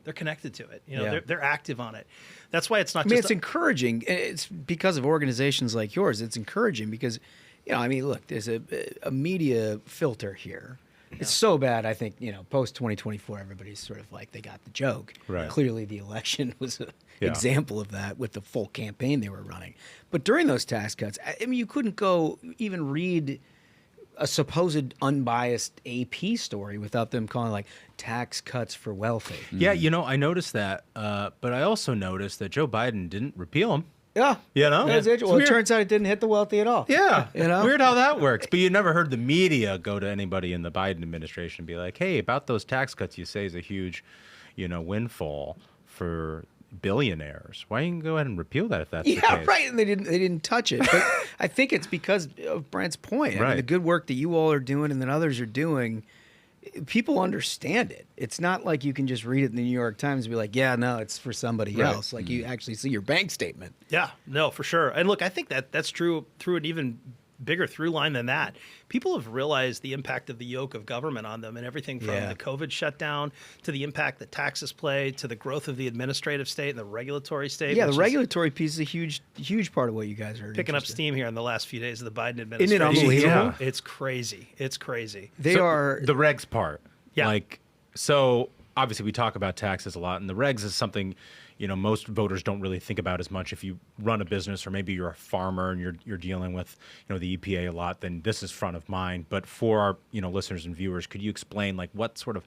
S12: they're connected to it. They're active on it. That's why it's not
S1: it's encouraging. It's because of organizations like yours. It's encouraging because, look, there's a media filter here. Yeah. It's so bad, I think, post 2024, everybody's sort of like, they got the joke.
S4: Right.
S1: Clearly, the election was an example of that with the full campaign they were running. But during those tax cuts, you couldn't go even read a supposed unbiased AP story without them calling like tax cuts for wealthy.
S4: Yeah, I noticed that. But I also noticed that Joe Biden didn't repeal them.
S1: Yeah.
S4: Well,
S1: it turns out it didn't hit the wealthy at all.
S4: Yeah. Weird how that works. But you never heard the media go to anybody in the Biden administration and be like, hey, about those tax cuts you say is a huge, windfall for billionaires. Why don't you go ahead and repeal that if that's the case?
S1: Yeah, right. And they didn't touch it. But I think it's because of Brent's point. I mean, the good work that you all are doing and that others are doing, people understand it. It's not like you can just read it in the New York Times and be like, yeah, no, it's for somebody else. Like you actually see your bank statement.
S12: Yeah, no, for sure. And look, I think that's true through an even bigger through line than that. People have realized the impact of the yoke of government on them, and everything from the COVID shutdown to the impact that taxes play to the growth of the administrative state and the regulatory state.
S1: Yeah, the regulatory piece is a huge part of what you guys are
S12: picking up steam here in the last few days of the Biden administration.
S1: Isn't it unbelievable?
S12: Yeah. It's crazy. It's crazy.
S1: They are
S4: the regs part.
S12: Yeah.
S4: So obviously we talk about taxes a lot, and the regs is something most voters don't really think about as much. If you run a business or maybe you're a farmer and you're dealing with the EPA a lot, then this is front of mind. But for our listeners and viewers, could you explain what sort of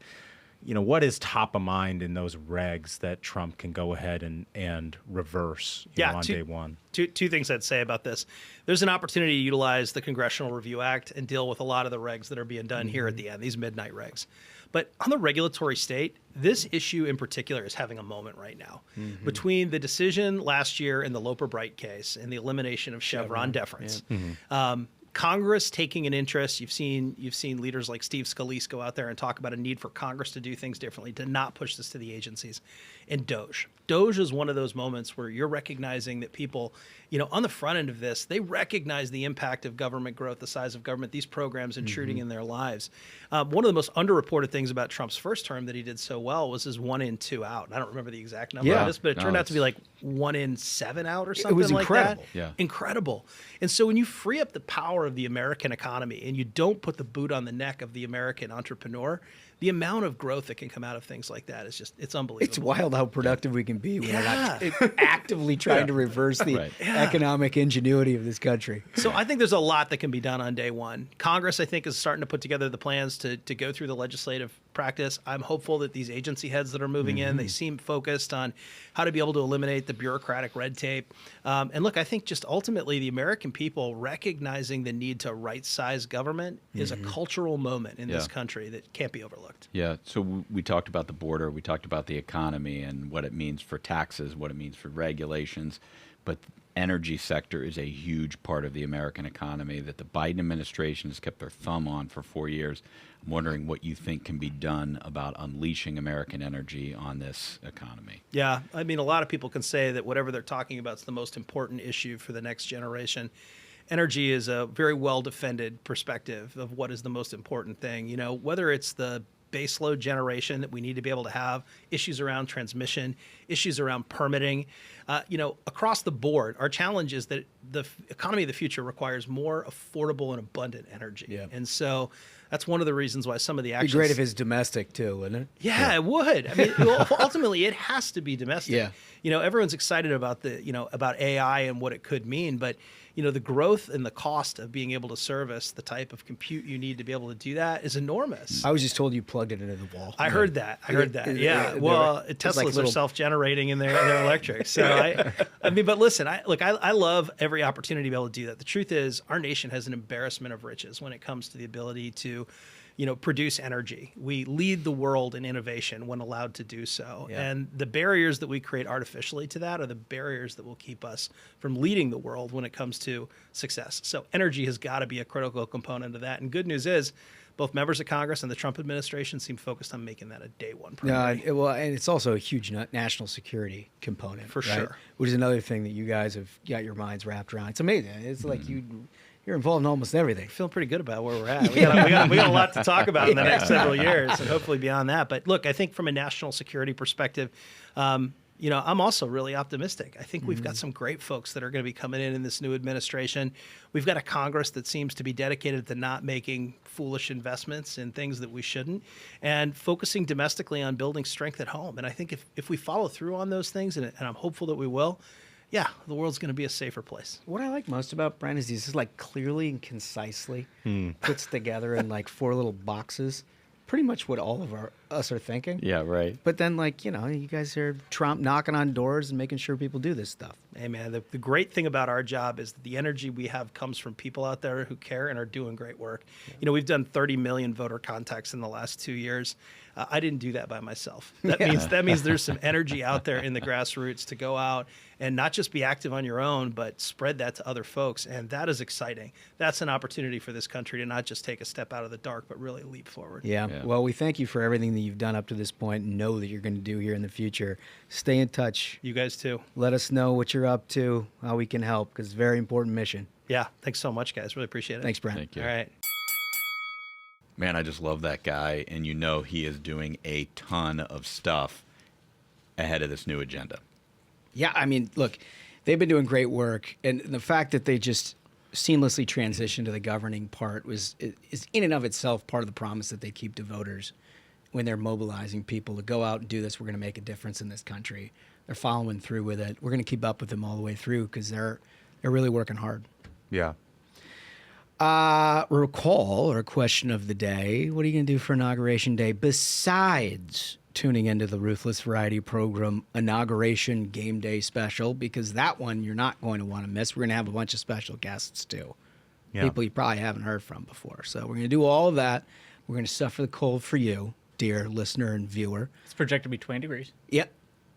S4: what is top of mind in those regs that Trump can go ahead and reverse on day one?
S12: Two things I'd say about this. There's an opportunity to utilize the Congressional Review Act and deal with a lot of the regs that are being done here at the end, these midnight regs. But on the regulatory state, this issue in particular is having a moment right now. Between the decision last year in the Loper-Bright case and the elimination of Chevron deference, Congress taking an interest. You've seen leaders like Steve Scalise go out there and talk about a need for Congress to do things differently, to not push this to the agencies. And DOGE is one of those moments where you're recognizing that people, on the front end of this, they recognize the impact of government growth, the size of government, these programs intruding in their lives. One of the most underreported things about Trump's first term that he did so well was his 1 in, 2 out. And I don't remember the exact number of this, but it turned out to be like 1 in, 7 out or something like that.
S1: Incredible.
S5: Yeah.
S12: Incredible. And so when you free up the power of the American economy and you don't put the boot on the neck of the American entrepreneur, the amount of growth that can come out of things like that is it's unbelievable.
S1: It's wild how productive we can be when we're not actively trying to reverse the economic ingenuity of this country.
S12: So I think there's a lot that can be done on day one. Congress, I think, is starting to put together the plans to go through the legislative practice. I'm hopeful that these agency heads that are moving in, they seem focused on how to be able to eliminate the bureaucratic red tape. And look, I think just ultimately the American people recognizing the need to right-size government is a cultural moment in this country that can't be overlooked.
S5: Yeah, so we talked about the border, we talked about the economy and what it means for taxes, what it means for regulations, but energy sector is a huge part of the American economy that the Biden administration has kept their thumb on for 4 years. I'm wondering what you think can be done about unleashing American energy on this economy.
S12: Yeah, I mean, a lot of people can say that whatever they're talking about is the most important issue for the next generation. Energy is a very well-defended perspective of what is the most important thing. Whether it's the baseload generation that we need to be able to have, issues around transmission, issues around permitting, across the board, our challenge is that the economy of the future requires more affordable and abundant energy. Yeah. And so that's one of the reasons why some of the actions...
S1: It'd be great if it's domestic too, wouldn't it?
S12: Yeah, it would. I mean, ultimately, it has to be domestic. Yeah. Everyone's excited about about AI and what it could mean, but the growth and the cost of being able to service the type of compute you need to be able to do that is enormous.
S1: I was just told you plugged it into the wall.
S12: I heard that. Yeah. Well, Teslas are self-generating in their electric. So I mean, but listen, I love every opportunity to be able to do that. The truth is, our nation has an embarrassment of riches when it comes to the ability to produce energy. We lead the world in innovation when allowed to do so. Yeah. And the barriers that we create artificially to that are the barriers that will keep us from leading the world when it comes to success. So energy has got to be a critical component of that. And good news is, both members of Congress and the Trump administration seem focused on making that a day one priority.
S1: Well, and it's also a huge national security component.
S12: For
S1: right?
S12: sure.
S1: Which is another thing that you guys have got your minds wrapped around. It's amazing. It's like you're involved in almost everything.
S12: Feeling pretty good about where we're at. We got a lot to talk about in the next several years, and hopefully beyond that. But look, I think from a national security perspective, I'm also really optimistic. I think we've got some great folks that are going to be coming in this new administration. We've got a Congress that seems to be dedicated to not making foolish investments in things that we shouldn't, and focusing domestically on building strength at home. And I think if we follow through on those things, and I'm hopeful that we will, yeah, the world's going to be a safer place.
S1: What I like most about Brent is he's just like clearly and concisely puts together in like 4 little boxes pretty much what all of us are thinking.
S5: Yeah, right.
S1: But then, you guys are Trump knocking on doors and making sure people do this stuff.
S12: Hey, man, the great thing about our job is that the energy we have comes from people out there who care and are doing great work. Yeah. We've done 30 million voter contacts in the last 2 years. I didn't do that by myself. That means there's some energy out there in the grassroots to go out and not just be active on your own, but spread that to other folks. And that is exciting. That's an opportunity for this country to not just take a step out of the dark, but really leap forward.
S1: Yeah. Well, we thank you for everything that you've done up to this point and know that you're going to do here in the future. Stay in touch.
S12: You guys too.
S1: Let us know what you're up to, how we can help, because it's a very important mission.
S12: Yeah. Thanks so much, guys. Really appreciate it.
S1: Thanks, Brent.
S5: Thank you.
S12: All right.
S5: Man, I just love that guy, and he is doing a ton of stuff ahead of this new agenda.
S1: Yeah, I mean, look, they've been doing great work, and the fact that they just seamlessly transitioned to the governing part is in and of itself part of the promise that they keep to voters when they're mobilizing people to go out and do this. We're going to make a difference in this country. They're following through with it. We're going to keep up with them all the way through because they're really working hard.
S4: Yeah.
S1: Recall or question of the day. What are you going to do for Inauguration Day besides tuning into the Ruthless Variety Program Inauguration Game Day Special? Because that one you're not going to want to miss. We're going to have a bunch of special guests too. Yeah. People you probably haven't heard from before. So we're going to do all of that. We're going to suffer the cold for you, dear listener and viewer.
S2: It's projected to be 20 degrees.
S1: Yep.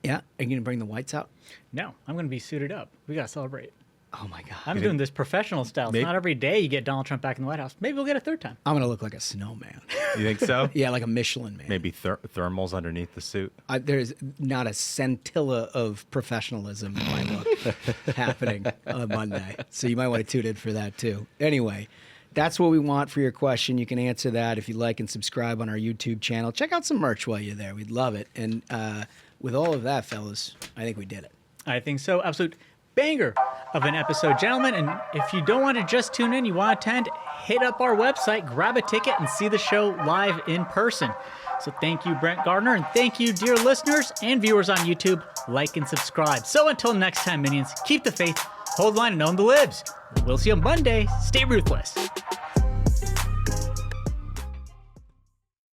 S1: Yeah. Are you going to bring the whites out?
S2: No, I'm going to be suited up. We got to celebrate.
S1: Oh, my God.
S2: I'm doing this professional style. It's not every day you get Donald Trump back in the White House. Maybe we'll get a third time.
S1: I'm going to look like a snowman.
S4: You think so?
S1: Yeah, like a Michelin man.
S4: Maybe thermals underneath the suit.
S1: There's not a scintilla of professionalism in my look happening on Monday. So you might want to tune in for that, too. Anyway, that's what we want for your question. You can answer that if you like and subscribe on our YouTube channel. Check out some merch while you're there. We'd love it. And with all of that, fellas, I think we did it.
S2: I think so. Absolute banger of an episode, gentlemen. And if you don't want to just tune in, you want to attend, hit up our website, grab a ticket, and see the show live in person. So thank you, Brent Gardner, and thank you, dear listeners and viewers on YouTube. Like and subscribe. So until next time, minions, keep the faith, hold the line, and own the libs. We'll see you on Monday. Stay ruthless.